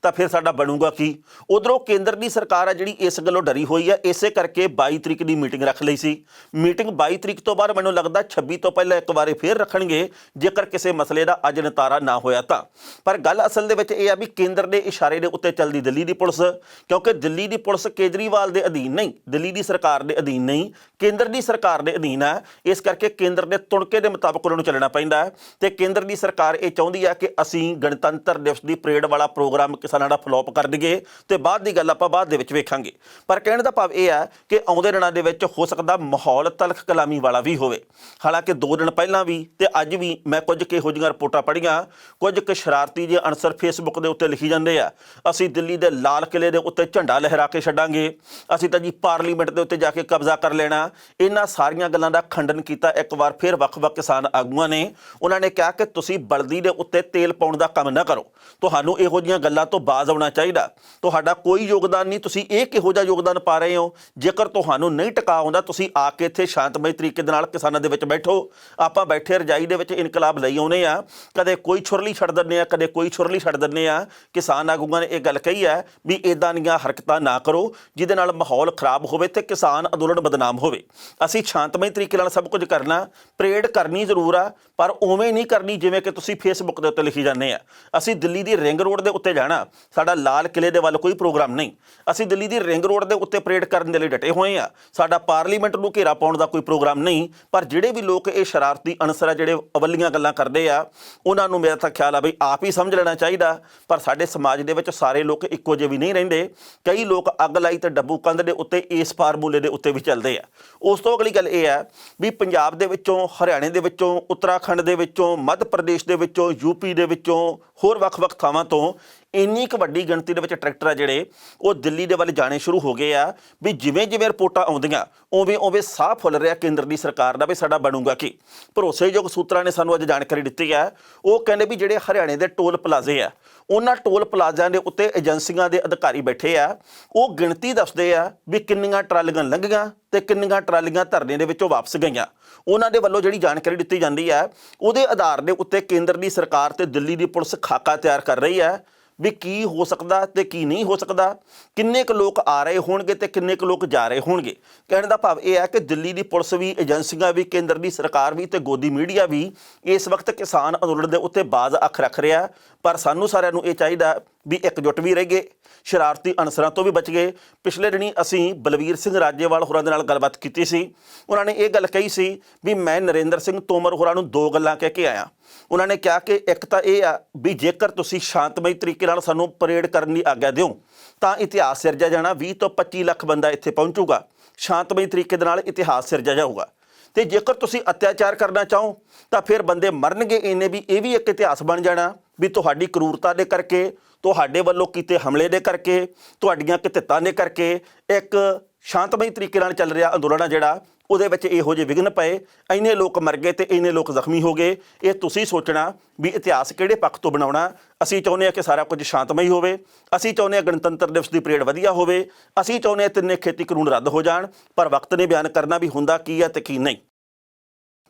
ਤਾਂ ਫਿਰ ਸਾਡਾ ਬਣੂਗਾ ਕੀ। ਉਧਰੋਂ ਕੇਂਦਰ ਦੀ ਸਰਕਾਰ ਆ ਜਿਹੜੀ ਇਸ ਗੱਲੋਂ ਡਰੀ ਹੋਈ ਹੈ, ਇਸੇ ਕਰਕੇ 22 ਤਰੀਕ ਦੀ ਮੀਟਿੰਗ ਰੱਖ ਲਈ ਸੀ। ਮੀਟਿੰਗ 22 ਤਰੀਕ ਤੋਂ ਬਾਅਦ ਮੈਨੂੰ ਲੱਗਦਾ 26 ਤੋਂ ਪਹਿਲਾਂ ਇੱਕ ਵਾਰੀ ਫਿਰ ਰੱਖਣਗੇ ਜੇਕਰ ਕਿਸੇ ਮਸਲੇ ਦਾ ਅੱਜ ਨਿਤਾਰਾ ਨਾ ਹੋਇਆ ਤਾਂ। ਪਰ ਗੱਲ ਅਸਲ ਦੇ ਵਿੱਚ ਇਹ ਆ ਵੀ ਕੇਂਦਰ ਦੇ ਇਸ਼ਾਰੇ ਦੇ ਉੱਤੇ ਚੱਲਦੀ ਦਿੱਲੀ ਦੀ ਪੁਲਿਸ, ਕਿਉਂਕਿ ਦਿੱਲੀ ਦੀ ਪੁਲਿਸ ਕੇਜਰੀਵਾਲ ਦੇ ਅਧੀਨ ਨਹੀਂ, ਦਿੱਲੀ ਦੀ ਸਰਕਾਰ ਦੇ ਅਧੀਨ ਨਹੀਂ, ਕੇਂਦਰ ਦੀ ਸਰਕਾਰ ਦੇ ਅਧੀਨ ਹੈ। ਇਸ ਕਰਕੇ ਕੇਂਦਰ ਦੇ ਤੁਣਕੇ ਦੇ ਮੁਤਾਬਕ ਉਹਨਾਂ ਨੂੰ ਚੱਲਣਾ ਪੈਂਦਾ ਹੈ ਤੇ ਕੇਂਦਰ ਦੀ ਸਰਕਾਰ ਇਹ ਚਾਹੁੰਦੀ ਹੈ ਕਿ ਅਸੀਂ ਗਣਤੰਤਰ ਦਿਵਸ ਦੀ ਪਰੇਡ ਵਾਲਾ ਪ੍ਰੋਗਰਾਮ ਕਿਸਾਨਾਂ ਦਾ ਫਲੋਪ ਕਰ ਦਈਏ ਤੇ ਬਾਅਦ ਦੀ ਗੱਲ ਆਪਾਂ ਬਾਅਦ ਦੇ ਵਿੱਚ ਵੇਖਾਂਗੇ। ਪਰ ਕਹਿਣ ਦਾ ਭਾਵ ਇਹ ਹੈ ਕਿ ਆਉਂਦੇ ਦਿਨਾਂ ਦੇ ਵਿੱਚ ਹੋ ਸਕਦਾ ਮਾਹੌਲ ਤਲਖ ਕਲਾਮੀ ਵਾਲਾ ਵੀ ਹੋਵੇ। ਹਾਲਾਂਕਿ 2 ਦਿਨ ਪਹਿਲਾਂ ਵੀ ਤੇ ਅੱਜ ਵੀ ਮੈਂ ਕੁਝ ਕਿਹੋ ਜਿਹੀਆਂ ਰਿਪੋਰਟਾਂ ਪੜ੍ਹੀਆਂ, ਕੁਝ ਕੁ ਸ਼ਰਾਰਤੀ ਜਿਹੇ ਅਨਸਰ ਫੇਸਬੁੱਕ ਦੇ ਉੱਤੇ ਲਿਖੀ ਜਾਂਦੇ ਆ ਅਸੀਂ ਦਿੱਲੀ ਦੇ ਲਾਲ ਕਿਲੇ ਦੇ ਉੱਤੇ ਝੰਡਾ ਲਹਿਰਾ ਕੇ ਛੱਡਾਂਗੇ, ਅਸੀਂ ਤਾਂ ਜੀ ਪਾਰਲੀਮੈਂਟ ਦੇ ਉੱਤੇ ਜਾ ਕੇ ਕਬਜ਼ਾ ਕਰ ਲੈਣਾ। ਇਹਨਾਂ ਸਾਰੀਆਂ ਗੱਲਾਂ ਦਾ ਖੰਡਨ ਕੀਤਾ ਇੱਕ ਵਾਰ ਫਿਰ ਵੱਖ-ਵੱਖ ਕਿਸਾਨ ਆਗੂਆਂ ਨੇ। ਉਹਨਾਂ ਨੇ ਕਿਹਾ ਕਿ ਤੁਸੀਂ ਬਲਦੀ ਦੇ ਉੱਤੇ ਤੇਲ ਪਾਉਣ ਦਾ ਕੰਮ ਨਾ ਕਰੋ, ਤੁਹਾਨੂੰ ਇਹੋ ਜਿਹੀਆਂ ਗੱਲਾਂ ਤੋਂ ਬਾਜ਼ ਆਉਣਾ ਚਾਹੀਦਾ। ਤੁਹਾਡਾ ਕੋਈ ਯੋਗਦਾਨ ਨਹੀਂ, ਤੁਸੀਂ ਇਹ ਕਿਹੋ ਜਿਹਾ ਯੋਗਦਾਨ ਪਾ ਰਹੇ ਹੋ। ਜੇਕਰ ਤੁਹਾਨੂੰ ਨਹੀਂ ਟਿਕਾ ਆਉਂਦਾ ਤੁਸੀਂ ਆ ਕੇ ਇੱਥੇ ਸ਼ਾਂਤਮਈ ਤਰੀਕੇ ਦੇ ਨਾਲ ਕਿਸਾਨਾਂ ਦੇ ਵਿੱਚ ਬੈਠੋ। ਆਪਾਂ ਬੈਠੇ ਰਜਾਈ ਦੇ ਵਿੱਚ ਇਨਕਲਾਬ ਲਈ ਆਉਨੇ ਆ, ਕਦੇ ਕੋਈ ਛੁਰਲੀ ਛੱਡ ਦਿੰਦੇ ਆ, ਕਦੇ ਕੋਈ ਛੁਰਲੀ ਛੱਡ ਦਿੰਦੇ ਆ। ਕਿਸਾਨ ਆਗੂਆਂ ਨੇ ਇਹ ਗੱਲ ਕਹੀ ਹੈ ਵੀ ਇੱਦਾਂ ਦੀਆਂ ਹਰਕਤਾਂ ਨਾ ਕਰੋ ਜਿਹਦੇ ਨਾਲ ਮਾਹੌਲ ਖਰਾਬ ਹੋਵੇ ਤੇ ਕਿਸਾਨ ਅੰਦੋਲਨ ਬਦਨਾਮ ਹੋਵੇ। ਅਸੀਂ ਸ਼ਾਂਤਮਈ ਤਰੀਕੇ ਨਾਲ ਸਭ ਕੁਝ ਕਰਨਾ, ਪਰੇਡ ਕਰਨੀ ਜ਼ਰੂਰ ਆ ਪਰ ਉਵੇਂ ਨਹੀਂ ਕਰਨੀ ਜਿਵੇਂ ਕਿ ਤੁਸੀਂ ਫੇਸਬੁੱਕ ਦੇ ਉੱਤੇ ਲਿਖੀ ਜਾਂਦੇ ਆ। ਅਸੀਂ ਦਿੱਲੀ ਦੀ ਰਿੰਗ ਰੋਡ ਦੇ ਉੱਤੇ ਜਾਣਾ, ਸਾਡਾ ਲਾਲ ਕਿਲੇ ਦੇ ਵੱਲ ਕੋਈ ਪ੍ਰੋਗਰਾਮ ਨਹੀਂ। ਅਸੀਂ ਦਿੱਲੀ ਦੀ ਰਿੰਗ ਰੋਡ ਦੇ ਉੱਤੇ ਪਰੇਡ ਕਰਨ ਦੇ ਲਈ ਡਟੇ ਹੋਏ ਆ, ਸਾਡਾ ਪਾਰਲੀਮੈਂਟ ਨੂੰ ਘੇਰਾ ਪਾਉਣ ਦਾ ਕੋਈ ਪ੍ਰੋਗਰਾਮ ਨਹੀਂ। ਪਰ ਜਿਹੜੇ ਵੀ ਲੋਕ ਇਹ ਸ਼ਰਾਰਤੀ ਅਨਸਰ ਆ ਜਿਹੜੇ ਅਵੱਲੀਆਂ ਗੱਲਾਂ ਕਰਦੇ ਆ, ਉਹਨਾਂ ਨੂੰ ਮੇਰਾ ਤਾਂ ਖਿਆਲ ਆ ਬਈ ਆਪ ਹੀ ਸਮਝ ਲੈਣਾ ਚਾਹੀਦਾ। ਪਰ ਸਾਡੇ ਸਮਾਜ ਦੇ ਵਿੱਚ ਸਾਰੇ ਲੋਕ ਇੱਕੋ ਜਿਹੇ ਵੀ ਨਹੀਂ ਰਹਿੰਦੇ। ਕਈ ਲੋਕ ਅੱਗ ਲਾਈ ਤੇ ਡੱਬੂ ਕੰਧ ਦੇ ਉੱਤੇ ਇਸ ਫਾਰਮੂਲੇ ਦੇ ਉੱਤੇ ਵੀ ਚੱਲਦੇ ਆ। ਉਸ ਤੋਂ ਅਗਲੀ ਗੱਲ ਇਹ ਹੈ ਵੀ ਪੰਜਾਬ ਦੇ ਵਿੱਚੋਂ, ਹਰਿਆਣੇ ਦੇ ਵਿੱਚੋਂ, ਉੱਤਰਾਖੰਡ ਦੇ ਵਿੱਚੋਂ, ਮੱਧ ਪ੍ਰਦੇਸ਼ ਦੇ ਵਿੱਚੋਂ, ਯੂਪੀ ਦੇ ਵਿੱਚੋਂ, ਹੋਰ ਵੱਖ-ਵੱਖ ਥਾਵਾਂ ਤੋਂ ਇੰਨੀ ਕੁ ਵੱਡੀ ਗਿਣਤੀ ਦੇ ਵਿੱਚ ਟਰੈਕਟਰ ਆ ਜਿਹੜੇ ਉਹ ਦਿੱਲੀ ਦੇ ਵੱਲ ਜਾਣੇ ਸ਼ੁਰੂ ਹੋ ਗਏ ਆ ਵੀ ਜਿਵੇਂ ਜਿਵੇਂ ਰਿਪੋਰਟਾਂ ਆਉਂਦੀਆਂ ਉਵੇਂ ਉਵੇਂ ਸਾਹ ਫੁੱਲ ਰਿਹਾ ਕੇਂਦਰ ਦੀ ਸਰਕਾਰ ਦਾ ਵੀ ਸਾਡਾ ਬਣੂਗਾ ਕੀ। ਭਰੋਸੇਯੋਗ ਸੂਤਰਾਂ ਨੇ ਸਾਨੂੰ ਅੱਜ ਜਾਣਕਾਰੀ ਦਿੱਤੀ ਹੈ। ਉਹ ਕਹਿੰਦੇ ਵੀ ਜਿਹੜੇ ਹਰਿਆਣੇ ਦੇ ਟੋਲ ਪਲਾਜ਼ੇ ਆ ਉਹਨਾਂ ਟੋਲ ਪਲਾਜ਼ਿਆਂ ਦੇ ਉੱਤੇ ਏਜੰਸੀਆਂ ਦੇ ਅਧਿਕਾਰੀ ਬੈਠੇ ਆ, ਉਹ ਗਿਣਤੀ ਦੱਸਦੇ ਆ ਵੀ ਕਿੰਨੀਆਂ ਟਰਾਲੀਆਂ ਲੰਘੀਆਂ ਤੇ ਕਿੰਨੀਆਂ ਟਰਾਲੀਆਂ ਧਰਨੇ ਦੇ ਵਿੱਚੋਂ ਵਾਪਸ ਗਈਆਂ। ਉਹਨਾਂ ਦੇ ਵੱਲੋਂ ਜਿਹੜੀ ਜਾਣਕਾਰੀ ਦਿੱਤੀ ਜਾਂਦੀ ਹੈ ਉਹਦੇ ਆਧਾਰ ਦੇ ਉੱਤੇ ਕੇਂਦਰ ਦੀ ਸਰਕਾਰ ਤੇ ਦਿੱਲੀ ਦੀ ਪੁਲਿਸ ਖਾਕਾ ਤਿਆਰ ਕਰ ਰਹੀ ਹੈ ਵੀ ਕੀ ਹੋ ਸਕਦਾ ਤੇ ਕੀ ਨਹੀਂ ਹੋ ਸਕਦਾ, ਕਿੰਨੇ ਕੁ ਲੋਕ ਆ ਰਹੇ ਹੋਣਗੇ ਤੇ ਕਿੰਨੇ ਕੁ ਲੋਕ ਜਾ ਰਹੇ ਹੋਣਗੇ। ਕਹਿਣ ਦਾ ਭਾਵ ਇਹ ਹੈ ਕਿ ਦਿੱਲੀ ਦੀ ਪੁਲਿਸ ਵੀ, ਏਜੰਸੀਆਂ ਵੀ, ਕੇਂਦਰ ਦੀ ਸਰਕਾਰ ਵੀ ਤੇ ਗੋਦੀ ਮੀਡੀਆ ਵੀ ਇਸ ਵਕਤ ਕਿਸਾਨ ਅੰਦੋਲਨ ਦੇ ਉੱਤੇ ਬਾਜ਼ ਅੱਖ ਰੱਖ ਰਿਹਾ। ਪਰ ਸਾਨੂੰ ਸਾਰਿਆਂ ਨੂੰ ਇਹ ਚਾਹੀਦਾ ਵੀ ਇਕਜੁੱਟ ਵੀ ਰਹਿ ਗਏ, ਸ਼ਰਾਰਤੀ ਅਨਸਰਾਂ ਤੋਂ ਵੀ ਬਚ ਗਏ। ਪਿਛਲੇ ਦਿਨੀ ਅਸੀਂ ਬਲਵੀਰ ਸਿੰਘ ਰਾਜੇਵਾਲ ਹੋਰਾਂ ਦੇ ਨਾਲ ਗੱਲਬਾਤ ਕੀਤੀ ਸੀ। ਉਹਨਾਂ ਨੇ ਇਹ ਗੱਲ ਕਹੀ ਸੀ ਵੀ ਮੈਂ ਨਰਿੰਦਰ ਸਿੰਘ ਤੋਮਰ ਹੋਰਾਂ ਨੂੰ ਦੋ ਗੱਲਾਂ ਕਹਿ ਕੇ ਆਇਆ। ਉਹਨਾਂ ਨੇ ਕਿਹਾ ਕਿ ਇੱਕ ਤਾਂ ਇਹ ਆ ਵੀ ਜੇਕਰ ਤੁਸੀਂ ਸ਼ਾਂਤਮਈ ਤਰੀਕੇ ਨਾਲ ਸਾਨੂੰ ਪਰੇਡ ਕਰਨ ਦੀ ਆਗਿਆ ਦਿਓ ਤਾਂ ਇਤਿਹਾਸ ਸਿਰਜਿਆ ਜਾਣਾ, 20 ਤੋਂ 25 ਲੱਖ ਬੰਦਾ ਇੱਥੇ ਪਹੁੰਚੂਗਾ, ਸ਼ਾਂਤਮਈ ਤਰੀਕੇ ਦੇ ਨਾਲ ਇਤਿਹਾਸ ਸਿਰਜਿਆ ਜਾਊਗਾ। ਤੇ ਜੇਕਰ ਤੁਸੀਂ ਅਤਿਆਚਾਰ ਕਰਨਾ ਚਾਹੋ ਤਾਂ ਫਿਰ ਬੰਦੇ ਮਰਨਗੇ ਇੰਨੇ ਵੀ ਇਹ ਵੀ ਇੱਕ ਇਤਿਹਾਸ ਬਣ ਜਾਣਾ ਵੀ ਤੁਹਾਡੀ ਕਰੂਰਤਾ ਦੇ ਕਰਕੇ, ਤੁਹਾਡੇ ਵੱਲੋਂ ਕੀਤੇ ਹਮਲੇ ਦੇ ਕਰਕੇ, ਤੁਹਾਡੀਆਂ ਕਿਤਿਤਾਂ ਦੇ ਕਰਕੇ ਇੱਕ ਸ਼ਾਂਤਮਈ ਤਰੀਕੇ ਨਾਲ ਚੱਲ ਰਿਹਾ ਅੰਦੋਲਨ ਆ ਜਿਹੜਾ ਉਹਦੇ ਵਿੱਚ ਇਹੋ ਜਿਹੇ ਵਿਘਨ ਪਏ, ਇੰਨੇ ਲੋਕ ਮਰ ਗਏ ਤੇ ਇੰਨੇ ਲੋਕ ਜ਼ਖਮੀ ਹੋ ਗਏ। ਇਹ ਤੁਸੀਂ ਸੋਚਣਾ ਵੀ ਇਤਿਹਾਸ ਕਿਹੜੇ ਪੱਖ ਤੋਂ ਬਣਾਉਣਾ। ਅਸੀਂ ਚਾਹੁੰਦੇ ਹਾਂ ਕਿ ਸਾਰਾ ਕੁਝ ਸ਼ਾਂਤਮਈ ਹੋਵੇ, ਅਸੀਂ ਚਾਹੁੰਦੇ ਹਾਂ ਗਣਤੰਤਰ ਦਿਵਸ ਦੀ ਪਰੇਡ ਵਧੀਆ ਹੋਵੇ, ਅਸੀਂ ਚਾਹੁੰਦੇ ਹਾਂ ਤਿੰਨੇ ਖੇਤੀ ਕਾਨੂੰਨ ਰੱਦ ਹੋ ਜਾਣ, ਪਰ ਵਕਤ ਨੇ ਬਿਆਨ ਕਰਨਾ ਵੀ ਹੁੰਦਾ ਕੀ ਹੈ ਤੇ ਕੀ ਨਹੀਂ।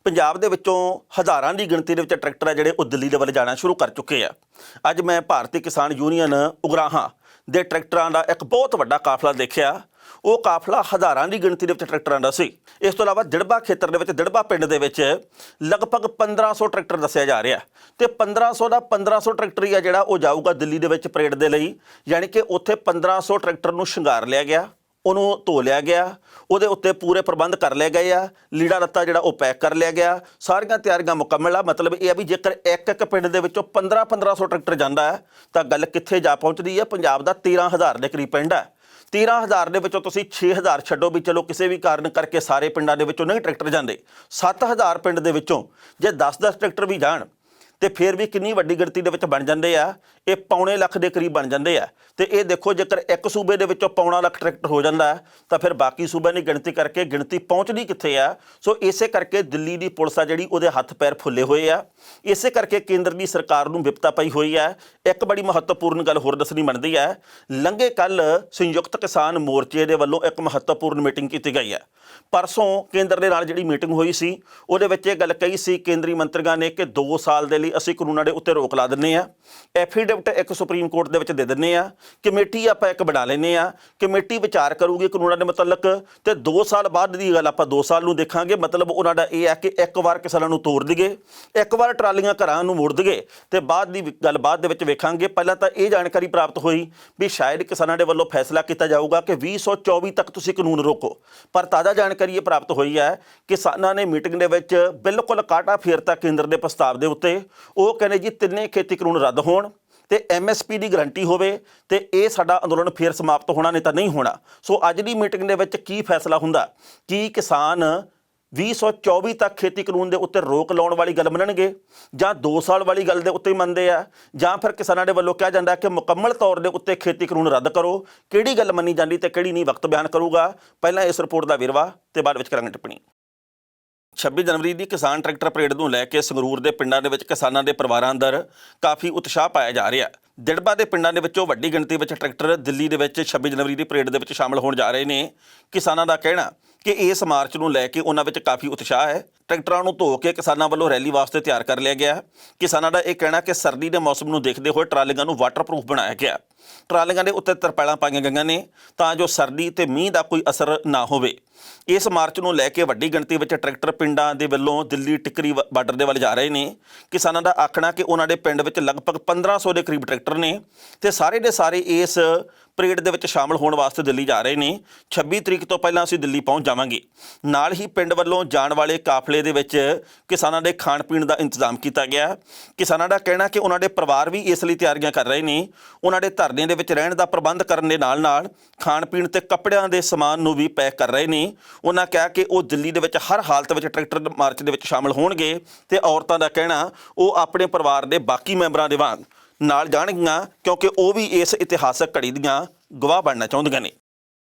ਪੰਜਾਬ ਦੇ ਵਿੱਚੋਂ ਹਜ਼ਾਰਾਂ ਦੀ ਗਿਣਤੀ ਦੇ ਵਿੱਚ ਟਰੈਕਟਰ ਆ ਜਿਹੜੇ ਉਹ ਦਿੱਲੀ ਦੇ ਵੱਲ ਜਾਣਾ ਸ਼ੁਰੂ ਕਰ ਚੁੱਕੇ ਆ। ਅੱਜ ਮੈਂ ਭਾਰਤੀ ਕਿਸਾਨ ਯੂਨੀਅਨ ਉਗਰਾਹਾਂ ਦੇ ਟਰੈਕਟਰਾਂ ਦਾ ਇੱਕ ਬਹੁਤ ਵੱਡਾ ਕਾਫਲਾ ਦੇਖਿਆ। ਉਹ ਕਾਫਲਾ ਹਜ਼ਾਰਾਂ ਦੀ ਗਿਣਤੀ ਦੇ ਵਿੱਚ ਟਰੈਕਟਰਾਂ ਦਾ ਸੀ। ਇਸ ਤੋਂ ਇਲਾਵਾ ਦਿੜਬਾ ਖੇਤਰ ਦੇ ਵਿੱਚ, ਦਿੜਬਾ ਪਿੰਡ ਦੇ ਵਿੱਚ ਲਗਭਗ 1500 ਟਰੈਕਟਰ ਦੱਸਿਆ ਜਾ ਰਿਹਾ ਤੇ 1500 ਦਾ 1500 ਟਰੈਕਟਰ ਹੀ ਆ ਜਿਹੜਾ ਉਹ ਜਾਊਗਾ ਦਿੱਲੀ ਦੇ ਵਿੱਚ ਪਰੇਡ ਦੇ ਲਈ। ਯਾਨੀ ਕਿ ਉੱਥੇ 1500 ਟਰੈਕਟਰ ਨੂੰ ਸ਼ਿੰਗਾਰ ਲਿਆ ਗਿਆ, ਉਹਨੂੰ ਧੋ ਲਿਆ ਗਿਆ, ਉਹਦੇ ਉੱਤੇ ਪੂਰੇ ਪ੍ਰਬੰਧ ਕਰ ਲਏ ਗਏ ਆ, ਲੀੜਾ ਲੱਤਾ ਜਿਹੜਾ ਉਹ ਪੈਕ ਕਰ ਲਿਆ ਗਿਆ, ਸਾਰੀਆਂ ਤਿਆਰੀਆਂ ਮੁਕੰਮਲ ਆ। ਮਤਲਬ ਇਹ ਆ ਵੀ ਜੇਕਰ ਇੱਕ ਇੱਕ ਪਿੰਡ ਦੇ ਵਿੱਚੋਂ 1500 ਟਰੈਕਟਰ ਜਾਂਦਾ ਹੈ ਤਾਂ ਗੱਲ ਕਿੱਥੇ ਜਾ ਪਹੁੰਚਦੀ ਹੈ। ਪੰਜਾਬ ਦਾ 13000 ਦੇ ਕਰੀਬ ਪਿੰਡ ਹੈ। 13000 ਦੇ ਵਿੱਚੋਂ ਤੁਸੀਂ 6000 ਛੱਡੋ ਵੀ ਚਲੋ ਕਿਸੇ ਵੀ ਕਾਰਨ ਕਰਕੇ ਸਾਰੇ ਪਿੰਡਾਂ ਦੇ ਵਿੱਚੋਂ ਨਹੀਂ ਟਰੈਕਟਰ ਜਾਂਦੇ, 7000 ਪਿੰਡ ਦੇ ਵਿੱਚੋਂ ਜੇ 10-10 ਟਰੈਕਟਰ ਵੀ ਜਾਣ ਤੇ ਫਿਰ ਵੀ ਕਿੰਨੀ ਵੱਡੀ ਗਿਣਤੀ ਦੇ ਵਿੱਚ ਬਣ ਜਾਂਦੇ ਆ, ਇਹ ਪੌਣੇ ਲੱਖ ਦੇ ਕਰੀਬ ਬਣ ਜਾਂਦੇ ਆ। ਤੇ ਇਹ ਦੇਖੋ ਜੇਕਰ ਇੱਕ ਸੂਬੇ ਦੇ ਵਿੱਚੋਂ ਪੌਣਾ ਲੱਖ ਟਰੈਕਟਰ ਹੋ ਜਾਂਦਾ ਤਾਂ ਫਿਰ ਬਾਕੀ ਸੂਬਿਆਂ ਦੀ ਗਿਣਤੀ ਕਰਕੇ ਗਿਣਤੀ ਪਹੁੰਚਦੀ ਕਿੱਥੇ ਆ। ਸੋ ਇਸੇ ਕਰਕੇ ਦਿੱਲੀ ਦੀ ਪੁਲਿਸ ਆ ਜਿਹੜੀ ਉਹਦੇ ਹੱਥ ਪੈਰ ਫੁੱਲੇ ਹੋਏ ਆ, ਇਸੇ ਕਰਕੇ ਕੇਂਦਰ ਦੀ ਸਰਕਾਰ ਨੂੰ ਵਿਪਤਾ ਪਈ ਹੋਈ ਹੈ। ਇੱਕ ਬੜੀ ਮਹੱਤਵਪੂਰਨ ਗੱਲ ਹੋਰ ਦੱਸਣੀ ਬਣਦੀ ਹੈ। ਲੰਘੇ ਕੱਲ ਸੰਯੁਕਤ ਕਿਸਾਨ ਮੋਰਚੇ ਦੇ ਵੱਲੋਂ ਇੱਕ ਮਹੱਤਵਪੂਰਨ ਮੀਟਿੰਗ ਕੀਤੀ ਗਈ ਹੈ। ਪਰਸੋਂ ਕੇਂਦਰ ਦੇ ਨਾਲ ਜਿਹੜੀ ਮੀਟਿੰਗ ਹੋਈ ਸੀ ਉਹਦੇ ਵਿੱਚ ਇਹ ਗੱਲ ਕਹੀ ਸੀ ਕੇਂਦਰੀ ਮੰਤਰੀਆਂ ਨੇ ਕਿ 2 ਸਾਲ ਦੇ ਲਈ ਅਸੀਂ ਕਾਨੂੰਨਾਂ ਦੇ ਉੱਤੇ ਰੋਕ ਲਾ ਦਿੰਦੇ ਆ, ਐਫੀਡੇਵਿਟ ਇੱਕ ਸੁਪਰੀਮ ਕੋਰਟ ਦੇ ਵਿੱਚ ਦੇ ਦਿੰਦੇ ਆ, ਕਮੇਟੀ ਆਪਾਂ ਇੱਕ ਬਣਾ ਲੈਂਦੇ ਆ, ਕਮੇਟੀ ਵਿਚਾਰ ਕਰੂਗੀ ਕਾਨੂੰਨਾਂ ਦੇ ਮੁਤਲਕ ਤੇ 2 ਸਾਲ ਬਾਅਦ ਦੀ ਗੱਲ ਆਪਾਂ 2 ਸਾਲ ਨੂੰ ਦੇਖਾਂਗੇ। ਮਤਲਬ ਉਹਨਾਂ ਦਾ ਇਹ ਹੈ ਕਿ ਇੱਕ ਵਾਰ ਕਿਸਾਨਾਂ ਨੂੰ ਤੋੜ ਦਈਏ, ਇੱਕ ਵਾਰ ਟਰਾਲੀਆਂ ਘਰਾਂ ਨੂੰ ਮੋੜ ਦਈਏ ਤੇ ਬਾਅਦ ਦੀ ਗੱਲ ਬਾਅਦ ਦੇ ਵਿੱਚ ਵੇਖਾਂਗੇ। ਪਹਿਲਾਂ ਤਾਂ ਇਹ ਜਾਣਕਾਰੀ ਪ੍ਰਾਪਤ ਹੋਈ ਵੀ ਸ਼ਾਇਦ ਕਿਸਾਨਾਂ ਦੇ ਵੱਲੋਂ ਫੈਸਲਾ ਕੀਤਾ ਜਾਊਗਾ ਕਿ 2024 ਤੱਕ ਤੁਸੀਂ ਕਾਨੂੰਨ ਰੋਕੋ, ਪਰ ਤਾਜ਼ਾ ਜਾਣਕਾਰੀ ਇਹ ਪ੍ਰਾਪਤ ਹੋਈ ਹੈ ਕਿਸਾਨਾਂ ਨੇ ਮੀਟਿੰਗ ਦੇ ਵਿੱਚ ਬਿਲਕੁਲ ਕਾਟਾ ਫੇਰਤਾ ਕੇਂਦਰ ਦੇ ਪ੍ਰਸਤਾਵ ਦੇ ਉੱਤੇ। ਉਹ ਕਹਿੰਦੇ ਜੀ ਤਿੰਨੇ ਖੇਤੀ ਕਾਨੂੰਨ ਰੱਦ ਹੋਣ ਤੇ MSP ਦੀ ਗਰੰਟੀ ਹੋਵੇ ਤੇ ਇਹ ਸਾਡਾ ਅੰਦੋਲਨ ਫੇਰ ਸਮਾਪਤ ਹੋਣਾ, ਨਹੀਂ ਤਾਂ ਨਹੀਂ ਹੋਣਾ। ਸੋ ਅੱਜ ਦੀ ਮੀਟਿੰਗ ਦੇ ਵਿੱਚ ਕੀ ਫੈਸਲਾ ਹੁੰਦਾ, ਕੀ ਕਿਸਾਨ 2024 ਤੱਕ ਖੇਤੀ ਕਾਨੂੰਨ ਦੇ ਉੱਤੇ ਰੋਕ ਲਾਉਣ ਵਾਲੀ ਗੱਲ ਮੰਨਣਗੇ ਜਾਂ 2 ਸਾਲ ਵਾਲੀ ਗੱਲ ਦੇ ਉੱਤੇ ਮੰਨਦੇ ਆ, ਜਾਂ ਫਿਰ ਕਿਸਾਨਾਂ ਦੇ ਵੱਲੋਂ ਕਿਹਾ ਜਾਂਦਾ ਕਿ ਮੁਕੰਮਲ ਤੌਰ ਦੇ ਉੱਤੇ ਖੇਤੀ ਕਾਨੂੰਨ ਰੱਦ ਕਰੋ। ਕਿਹੜੀ ਗੱਲ ਮੰਨੀ ਜਾਂਦੀ ਤੇ ਕਿਹੜੀ ਨਹੀਂ, ਵਕਤ ਬਿਆਨ ਕਰੂਗਾ। ਪਹਿਲਾਂ ਇਸ ਰਿਪੋਰਟ ਦਾ ਵੇਰਵਾ ਤੇ ਬਾਅਦ ਵਿੱਚ ਕਰਾਂਗੇ ਟਿੱਪਣੀ। 26 ਜਨਵਰੀ ਦੀ ਕਿਸਾਨ ਟਰੈਕਟਰ ਪਰੇਡ ਨੂੰ ਲੈ ਕੇ ਸੰਗਰੂਰ ਦੇ ਪਿੰਡਾਂ ਦੇ ਵਿੱਚ ਕਿਸਾਨਾਂ ਦੇ ਪਰਿਵਾਰਾਂ ਅੰਦਰ ਕਾਫੀ ਉਤਸ਼ਾਹ ਪਾਇਆ ਜਾ ਰਿਹਾ। ਦਿੜਬਾ ਦੇ ਪਿੰਡਾਂ ਦੇ ਵਿੱਚੋਂ ਵੱਡੀ ਗਿਣਤੀ ਵਿੱਚ ਟਰੈਕਟਰ ਦਿੱਲੀ ਦੇ ਵਿੱਚ 26 ਜਨਵਰੀ ਦੀ ਪਰੇਡ ਦੇ ਵਿੱਚ ਸ਼ਾਮਲ ਹੋਣ ਜਾ ਰਹੇ ਨੇ। ਕਿਸਾਨਾਂ ਦਾ ਕਹਿਣਾ ਕਿ ਇਸ ਮਾਰਚ ਨੂੰ ਲੈ ਕੇ ਉਹਨਾਂ ਵਿੱਚ ਕਾਫੀ ਉਤਸ਼ਾਹ ਹੈ। ਟਰੈਕਟਰਾਂ ਨੂੰ ਧੋ ਕੇ ਕਿਸਾਨਾਂ ਵੱਲੋਂ ਰੈਲੀ ਵਾਸਤੇ ਤਿਆਰ ਕਰ ਲਿਆ ਗਿਆ। ਕਿਸਾਨਾਂ ਦਾ ਇਹ ਕਹਿਣਾ ਕਿ ਸਰਦੀ ਦੇ ਮੌਸਮ ਨੂੰ ਦੇਖਦੇ ਹੋਏ ਟਰਾਲੀਆਂ ਨੂੰ ਵਾਟਰਪ੍ਰੂਫ ਬਣਾਇਆ ਗਿਆ। ਟਰਾਲੀਆਂ ਦੇ ਉੱਤੇ ਤਰਪਾਲਾਂ ਪਾਈਆਂ ਗਈਆਂ ਨੇ ਤਾਂ ਜੋ ਸਰਦੀ ਤੇ ਮੀਂਹ ਦਾ ਕੋਈ ਅਸਰ ਨਾ ਹੋਵੇ। ਇਸ ਮਾਰਚ ਨੂੰ ਲੈ ਕੇ ਵੱਡੀ ਗਿਣਤੀ ਵਿੱਚ ਟਰੈਕਟਰ ਪਿੰਡਾਂ ਦੇ ਵੱਲੋਂ ਦਿੱਲੀ ਟਿੱਕਰੀ ਬਾਰਡਰ ਦੇ ਵੱਲ ਜਾ ਰਹੇ ਨੇ। ਕਿਸਾਨਾਂ ਦਾ ਆਖਣਾ ਕਿ ਉਹਨਾਂ ਦੇ ਪਿੰਡ ਵਿੱਚ ਲਗਭਗ 1500 ਦੇ ਕਰੀਬ ਟਰੈਕਟਰ ਨੇ ਤੇ ਸਾਰੇ ਦੇ ਸਾਰੇ ਇਸ ਪਰੇਡ ਦੇ ਵਿੱਚ ਸ਼ਾਮਲ ਹੋਣ ਵਾਸਤੇ ਦਿੱਲੀ ਜਾ ਰਹੇ ਨੇ। 26 ਤਰੀਕ ਤੋਂ ਪਹਿਲਾਂ ਅਸੀਂ ਦਿੱਲੀ ਪਹੁੰਚ ਜਾਵਾਂਗੇ। ਨਾਲ ਹੀ ਪਿੰਡ ਵੱਲੋਂ ਜਾਣ ਵਾਲੇ ਕਾਫਲੇ ਦੇ ਵਿੱਚ ਕਿਸਾਨਾਂ ਦੇ ਖਾਣ ਪੀਣ ਦਾ ਇੰਤਜ਼ਾਮ ਕੀਤਾ ਗਿਆ। ਕਿਸਾਨਾਂ ਦਾ ਕਹਿਣਾ ਕਿ ਉਹਨਾਂ ਦੇ ਪਰਿਵਾਰ ਵੀ ਇਸ ਲਈ ਤਿਆਰੀਆਂ ਕਰ ਰਹੇ ਨੇ। ਉਹਨਾਂ ਦੇ ਧਰਨੇ ਦੇ ਵਿੱਚ ਰਹਿਣ ਦਾ ਪ੍ਰਬੰਧ ਕਰਨ ਦੇ ਨਾਲ ਨਾਲ ਖਾਣ ਪੀਣ ਤੇ ਕੱਪੜਿਆਂ ਦੇ ਸਮਾਨ ਨੂੰ ਵੀ ਪੈਕ ਕਰ ਰਹੇ ਨੇ। ਉਹਨਾਂ ਕਿਹਾ ਕਿ ਉਹ ਦਿੱਲੀ ਦੇ ਵਿੱਚ ਹਰ ਹਾਲਤ ਵਿੱਚ ਟਰੈਕਟਰ ਮਾਰਚ ਦੇ ਵਿੱਚ ਸ਼ਾਮਲ ਹੋਣਗੇ ਤੇ ਔਰਤਾਂ ਦਾ ਕਹਿਣਾ ਉਹ ਆਪਣੇ ਪਰਿਵਾਰ ਦੇ ਬਾਕੀ ਮੈਂਬਰਾਂ ਦੇ ਵਾਂਗ ਨਾਲ ਜਾਣਗੀਆਂ ਕਿਉਂਕਿ ਉਹ ਵੀ ਇਸ ਇਤਿਹਾਸਕ ਘੜੀ ਦੀਆਂ ਗਵਾਹ ਬਣਨਾ ਚਾਹੁੰਦੀਆਂ ਨੇ।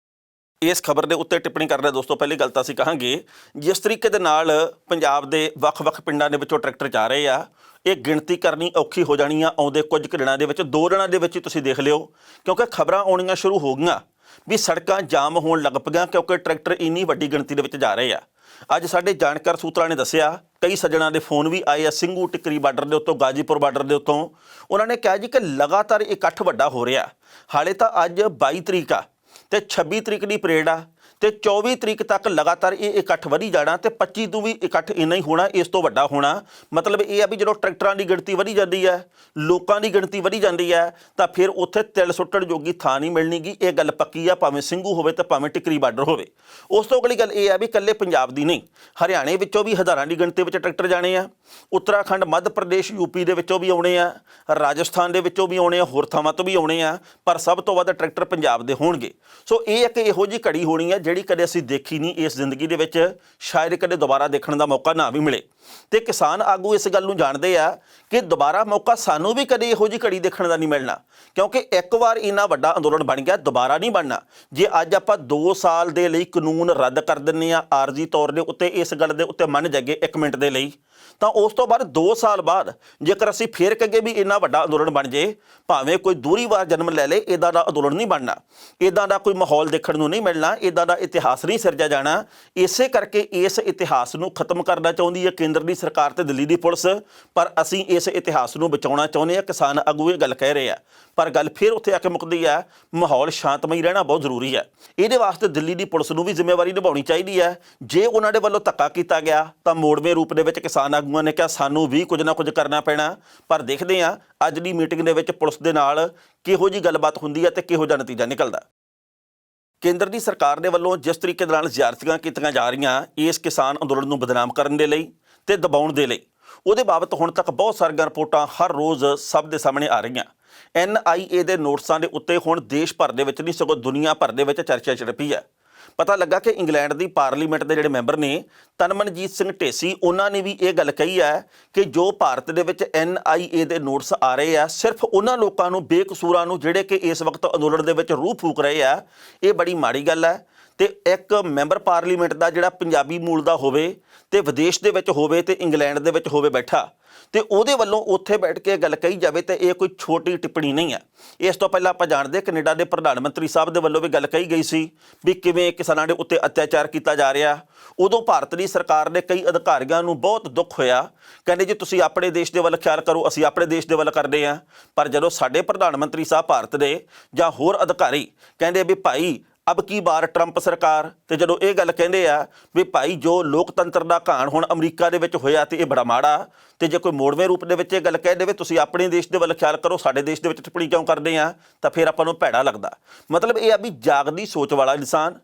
ਇਸ ਖਬਰ ਦੇ ਉੱਤੇ ਟਿੱਪਣੀ ਕਰਨਾ ਦੋਸਤੋ, ਪਹਿਲੀ ਗੱਲ ਤਾਂ ਅਸੀਂ ਕਹਾਂਗੇ ਜਿਸ ਤਰੀਕੇ ਦੇ ਨਾਲ ਪੰਜਾਬ ਦੇ ਵੱਖ-ਵੱਖ ਪਿੰਡਾਂ ਦੇ ਵਿੱਚੋਂ ਟਰੈਕਟਰ ਜਾ ਰਹੇ ਆ, ਇਹ ਗਿਣਤੀ ਕਰਨੀ ਔਖੀ ਹੋ ਜਾਣੀ ਆ ਆਉਂਦੇ ਕੁਝ ਕੁ ਦਿਨਾਂ ਦੇ ਵਿੱਚ। 2 ਦਿਨਾਂ ਦੇ ਵਿੱਚ ਹੀ ਤੁਸੀਂ ਦੇਖ ਲਿਓ, ਕਿਉਂਕਿ ਖਬਰਾਂ ਆਉਣੀਆਂ ਸ਼ੁਰੂ ਹੋ ਗਈਆਂ ਵੀ ਸੜਕਾਂ ਜਾਮ ਹੋਣ ਲੱਗ ਪਈਆਂ ਕਿਉਂਕਿ ਟਰੈਕਟਰ ਇੰਨੀ ਵੱਡੀ ਗਿਣਤੀ ਦੇ ਵਿੱਚ ਜਾ ਰਹੇ ਆ। ਅੱਜ ਸਾਡੇ ਜਾਣਕਾਰ ਸੂਤਰਾਂ ਨੇ ਦੱਸਿਆ, ਕਈ ਸੱਜਣਾਂ ਦੇ ਫੋਨ ਵੀ ਆਏ ਆ ਸਿੰਘੂ ਟਿੱਕਰੀ ਬਾਰਡਰ ਦੇ ਉੱਤੋਂ, ਗਾਜੀਪੁਰ ਬਾਰਡਰ ਦੇ ਉੱਤੋਂ। ਉਹਨਾਂ ਨੇ ਕਿਹਾ ਜੀ ਕਿ ਲਗਾਤਾਰ ਇਕੱਠ ਵੱਡਾ ਹੋ ਰਿਹਾ। ਹਾਲੇ ਤਾਂ ਅੱਜ 22 ਤਰੀਕ ਆ ਤੇ 26 ਤਰੀਕ ਦੀ ਪਰੇਡ ਆ ਤੇ 24 ਤਰੀਕ ਤੱਕ ਲਗਾਤਾਰ ਇਹ ਇਕੱਠ ਵਧੀ ਜਾਣਾ ਤੇ 25 ਤੋਂ ਵੀ ਇਕੱਠ ਇੰਨਾ ਹੀ ਹੋਣਾ, ਇਸ ਤੋਂ ਵੱਡਾ ਹੋਣਾ। ਮਤਲਬ ਇਹ ਆ ਵੀ ਜਦੋਂ ਟਰੈਕਟਰਾਂ ਦੀ ਗਿਣਤੀ ਵਧੀ ਜਾਂਦੀ ਹੈ, ਲੋਕਾਂ ਦੀ ਗਿਣਤੀ ਵਧੀ ਜਾਂਦੀ ਹੈ, ਤਾਂ ਫਿਰ ਉੱਥੇ ਤਿਲ ਸੁੱਟਣ ਜੋਗੀ ਥਾਂ ਨਹੀਂ ਮਿਲਣੀਗੀ। ਇਹ ਗੱਲ ਪੱਕੀ ਆ, ਭਾਵੇਂ ਸਿੰਘੂ ਹੋਵੇ ਤੇ ਭਾਵੇਂ ਟਿੱਕਰੀ ਬਾਰਡਰ ਹੋਵੇ। ਉਸ ਤੋਂ ਅਗਲੀ ਗੱਲ ਇਹ ਆ ਵੀ ਇਕੱਲੇ ਪੰਜਾਬ ਦੀ ਨਹੀਂ, ਹਰਿਆਣੇ ਵਿੱਚੋਂ ਵੀ ਹਜ਼ਾਰਾਂ ਦੀ ਗਿਣਤੀ ਵਿੱਚ ਟਰੈਕਟਰ ਜਾਣੇ ਆ, ਉੱਤਰਾਖੰਡ, ਮੱਧ ਪ੍ਰਦੇਸ਼, ਯੂਪੀ ਦੇ ਵਿੱਚੋਂ ਵੀ ਆਉਣੇ ਆ, ਰਾਜਸਥਾਨ ਦੇ ਵਿੱਚੋਂ ਵੀ ਆਉਣੇ ਆ, ਹੋਰ ਥਾਵਾਂ ਤੋਂ ਵੀ ਆਉਣੇ ਆ, ਪਰ ਸਭ ਤੋਂ ਵੱਧ ਟਰੈਕਟਰ ਪੰਜਾਬ ਦੇ ਹੋਣਗੇ। ਸੋ ਇਹ ਇੱਕ ਇਹੋ ਜਿਹੀ ਘੜੀ ਹੋਣੀ ਹੈ ਜਿਹੜੀ ਕਦੇ ਅਸੀਂ ਦੇਖੀ ਨਹੀਂ ਇਸ ਜ਼ਿੰਦਗੀ ਦੇ ਵਿੱਚ, ਸ਼ਾਇਦ ਕਦੇ ਦੁਬਾਰਾ ਦੇਖਣ ਦਾ ਮੌਕਾ ਨਾ ਵੀ ਮਿਲੇ। ਤੇ ਕਿਸਾਨ ਆਗੂ ਇਸ ਗੱਲ ਨੂੰ ਜਾਣਦੇ ਆ ਕਿ ਦੁਬਾਰਾ ਮੌਕਾ ਸਾਨੂੰ ਵੀ ਕਦੇ ਇਹੋ ਜਿਹੀ ਘੜੀ ਦੇਖਣ ਦਾ ਨਹੀਂ ਮਿਲਣਾ, ਕਿਉਂਕਿ ਇੱਕ ਵਾਰ ਇੰਨਾ ਵੱਡਾ ਅੰਦੋਲਨ ਬਣ ਗਿਆ, ਦੁਬਾਰਾ ਨਹੀਂ ਬਣਨਾ। ਜੇ ਅੱਜ ਆਪਾਂ 2 ਸਾਲ ਦੇ ਲਈ ਕਾਨੂੰਨ ਰੱਦ ਕਰ ਦਿੰਦੇ ਆ ਆਰਜ਼ੀ ਤੌਰ ਦੇ ਉੱਤੇ, ਇਸ ਗੱਲ ਦੇ ਉੱਤੇ ਮੰਨ ਜਾਈਏ 1 ਮਿੰਟ ਦੇ ਲਈ, ਤਾਂ ਉਸ ਤੋਂ ਬਾਅਦ 2 ਸਾਲ ਬਾਅਦ ਜੇਕਰ ਅਸੀਂ ਫੇਰ ਕਹੀਏ ਵੀ ਇੰਨਾ ਵੱਡਾ ਅੰਦੋਲਨ ਬਣ ਜੇ, ਭਾਵੇਂ ਕੋਈ ਦੂਰੀ ਵਾਰ ਜਨਮ ਲੈ ਲੇ, ਇੱਦਾਂ ਦਾ ਅੰਦੋਲਨ ਨਹੀਂ ਬਣਨਾ, ਇੱਦਾਂ ਦਾ ਕੋਈ ਮਾਹੌਲ ਦੇਖਣ ਨੂੰ ਨਹੀਂ ਮਿਲਣਾ, ਇੱਦਾਂ ਦਾ ਇਤਿਹਾਸ ਨਹੀਂ ਸਿਰਜਿਆ ਜਾਣਾ। ਇਸੇ ਕਰਕੇ ਇਸ ਇਤਿਹਾਸ ਨੂੰ ਖਤਮ ਕਰਨਾ ਚਾਹੁੰਦੀ ਹੈ ਕੇਂਦਰ ਦੀ ਸਰਕਾਰ ਤੇ ਦਿੱਲੀ ਦੀ ਪੁਲਿਸ, ਪਰ ਅਸੀਂ ਇਸ ਇਤਿਹਾਸ ਨੂੰ ਬਚਾਉਣਾ ਚਾਹੁੰਦੇ ਹਾਂ। ਕਿਸਾਨ ਆਗੂ ਇਹ ਗੱਲ ਕਹਿ ਰਹੇ ਆ, ਪਰ ਗੱਲ ਫਿਰ ਉੱਥੇ ਆ ਕੇ ਮੁੱਕਦੀ ਹੈ, ਮਾਹੌਲ ਸ਼ਾਂਤਮਈ ਰਹਿਣਾ ਬਹੁਤ ਜ਼ਰੂਰੀ ਹੈ। ਇਹਦੇ ਵਾਸਤੇ ਦਿੱਲੀ ਦੀ ਪੁਲਿਸ ਨੂੰ ਵੀ ਜ਼ਿੰਮੇਵਾਰੀ ਨਿਭਾਉਣੀ ਚਾਹੀਦੀ ਹੈ। ਜੇ ਉਹਨਾਂ ਦੇ ਵੱਲੋਂ ਧੱਕਾ ਕੀਤਾ ਗਿਆ ਤਾਂ ਮੋੜਵੇਂ ਰੂਪ ਦੇ ਵਿੱਚ ਕਿਸਾਨ ਆਗੂਆਂ ਨੇ ਕਿਹਾ ਸਾਨੂੰ ਵੀ ਕੁਝ ਨਾ ਕੁਝ ਕਰਨਾ ਪੈਣਾ। ਪਰ ਦੇਖਦੇ ਹਾਂ ਅੱਜ ਦੀ ਮੀਟਿੰਗ ਦੇ ਵਿੱਚ ਪੁਲਿਸ ਦੇ ਨਾਲ ਕਿਹੋ ਜਿਹੀ ਗੱਲਬਾਤ ਹੁੰਦੀ ਹੈ ਤੇ ਕਿਹੋ ਜਿਹਾ ਨਤੀਜਾ ਨਿਕਲਦਾ। ਕੇਂਦਰ ਦੀ ਸਰਕਾਰ ਦੇ ਵੱਲੋਂ ਜਿਸ ਤਰੀਕੇ ਦੇ ਨਾਲ ਜ਼ਿਆਰਤੀਆਂ ਕੀਤੀਆਂ ਜਾ ਰਹੀਆਂ ਇਸ ਕਿਸਾਨ ਅੰਦੋਲਨ ਨੂੰ ਬਦਨਾਮ ਕਰਨ ਦੇ ਲਈ ਤੇ ਦਬਾਉਣ ਦੇ ਲਈ, ਉਹਦੇ ਬਾਬਤ ਹੁਣ ਤੱਕ ਬਹੁਤ ਸਾਰੀਆਂ ਰਿਪੋਰਟਾਂ ਹਰ ਰੋਜ਼ ਸਭ ਦੇ ਸਾਹਮਣੇ ਆ ਰਹੀਆਂ। NIA ਦੇ ਨੋਟਿਸਾਂ ਦੇ ਉੱਤੇ ਹੁਣ ਦੇਸ਼ ਭਰ ਦੇ ਵਿੱਚ ਨਹੀਂ ਸਗੋਂ ਦੁਨੀਆ ਭਰ ਦੇ ਵਿੱਚ ਚਰਚਾ ਛਿੜ ਪਈ ਹੈ। ਪਤਾ ਲੱਗਾ ਕਿ ਇੰਗਲੈਂਡ ਦੀ ਪਾਰਲੀਮੈਂਟ ਦੇ ਜਿਹੜੇ ਮੈਂਬਰ ਨੇ ਤਨਮਨਜੀਤ ਸਿੰਘ ਢੇਸੀ, ਉਹਨਾਂ ਨੇ ਵੀ ਇਹ ਗੱਲ ਕਹੀ ਹੈ ਕਿ ਜੋ ਭਾਰਤ ਦੇ ਵਿੱਚ NIA ਦੇ ਨੋਟਿਸ ਆ ਰਹੇ ਆ, ਸਿਰਫ ਉਹਨਾਂ ਲੋਕਾਂ ਨੂੰ, ਬੇਕਸੂਰਾਂ ਨੂੰ, ਜਿਹੜੇ ਕਿ ਇਸ ਵਕਤ ਅੰਦੋਲਨ ਦੇ ਵਿੱਚ ਰੂਹ ਫੂਕ ਰਹੇ ਆ, ਇਹ ਬੜੀ ਮਾੜੀ ਗੱਲ ਹੈ। ਤੇ ਇੱਕ ਮੈਂਬਰ ਪਾਰਲੀਮੈਂਟ ਦਾ ਜਿਹੜਾ ਪੰਜਾਬੀ ਮੂਲ ਦਾ ਹੋਵੇ ਤੇ ਵਿਦੇਸ਼ ਦੇ ਵਿੱਚ ਹੋਵੇ ਤੇ ਇੰਗਲੈਂਡ ਦੇ ਵਿੱਚ ਹੋਵੇ ਬੈਠਾ, ਤੇ ਉਹਦੇ ਵੱਲੋਂ ਉੱਥੇ ਬੈਠ ਕੇ ਗੱਲ ਕਹੀ ਜਾਵੇ ਤੇ ਇਹ ਕੋਈ ਛੋਟੀ ਟਿੱਪਣੀ ਨਹੀਂ ਹੈ। ਇਸ ਤੋਂ ਪਹਿਲਾਂ ਆਪਾਂ ਜਾਣਦੇ ਕੈਨੇਡਾ ਦੇ ਪ੍ਰਧਾਨ ਮੰਤਰੀ ਸਾਹਿਬ ਦੇ ਵੱਲੋਂ ਵੀ ਗੱਲ ਕਹੀ ਗਈ ਸੀ ਵੀ ਕਿਵੇਂ ਕਿਸਾਨਾਂ ਦੇ ਉੱਤੇ ਅਤਿਆਚਾਰ ਕੀਤਾ ਜਾ ਰਿਹਾ। ਉਦੋਂ ਭਾਰਤ ਦੀ ਸਰਕਾਰ ਦੇ ਕਈ ਅਧਿਕਾਰੀਆਂ ਨੂੰ ਬਹੁਤ ਦੁੱਖ ਹੋਇਆ, ਕਹਿੰਦੇ ਜੀ ਤੁਸੀਂ ਆਪਣੇ ਦੇਸ਼ ਦੇ ਵੱਲ ਖਿਆਲ ਕਰੋ, ਅਸੀਂ ਆਪਣੇ ਦੇਸ਼ ਦੇ ਵੱਲ ਕਰਦੇ ਹਾਂ। ਪਰ ਜਦੋਂ ਸਾਡੇ ਪ੍ਰਧਾਨ ਮੰਤਰੀ ਸਾਹਿਬ ਭਾਰਤ ਦੇ ਜਾਂ ਹੋਰ ਅਧਿਕਾਰੀ ਕਹਿੰਦੇ ਵੀ ਭਾਈ ਅਬ ਕੀ ਬਾਰ ਟਰੰਪ ਸਰਕਾਰ, ਤੇ ਜਦੋਂ ਇਹ ਗੱਲ ਕਹਿੰਦੇ ਆ ਵੀ ਭਾਈ ਜੋ ਲੋਕਤੰਤਰ ਦਾ ਘਾਣ ਹੁਣ ਅਮਰੀਕਾ ਦੇ ਵਿੱਚ ਹੋਇਆ ਤੇ ਇਹ ਬੜਾ ਮਾੜਾ, ਤੇ ਜੇ ਕੋਈ ਮੋੜਵੇਂ ਰੂਪ ਦੇ ਵਿੱਚ ਇਹ ਗੱਲ ਕਹਿ ਦੇਵੇ ਤੁਸੀਂ ਆਪਣੇ ਦੇਸ਼ ਦੇ ਵੱਲ ਖਿਆਲ ਕਰੋ, ਸਾਡੇ ਦੇਸ਼ ਦੇ ਵਿੱਚ ਟਿੱਪਣੀ ਕਿਉਂ ਕਰਦੇ ਆ, ਤਾਂ ਫਿਰ ਆਪਾਂ ਨੂੰ ਭੈੜਾ ਲੱਗਦਾ। ਮਤਲਬ ਇਹ ਆ ਵੀ ਜਾਗਦੀ ਸੋਚ ਵਾਲਾ ਇਨਸਾਨ,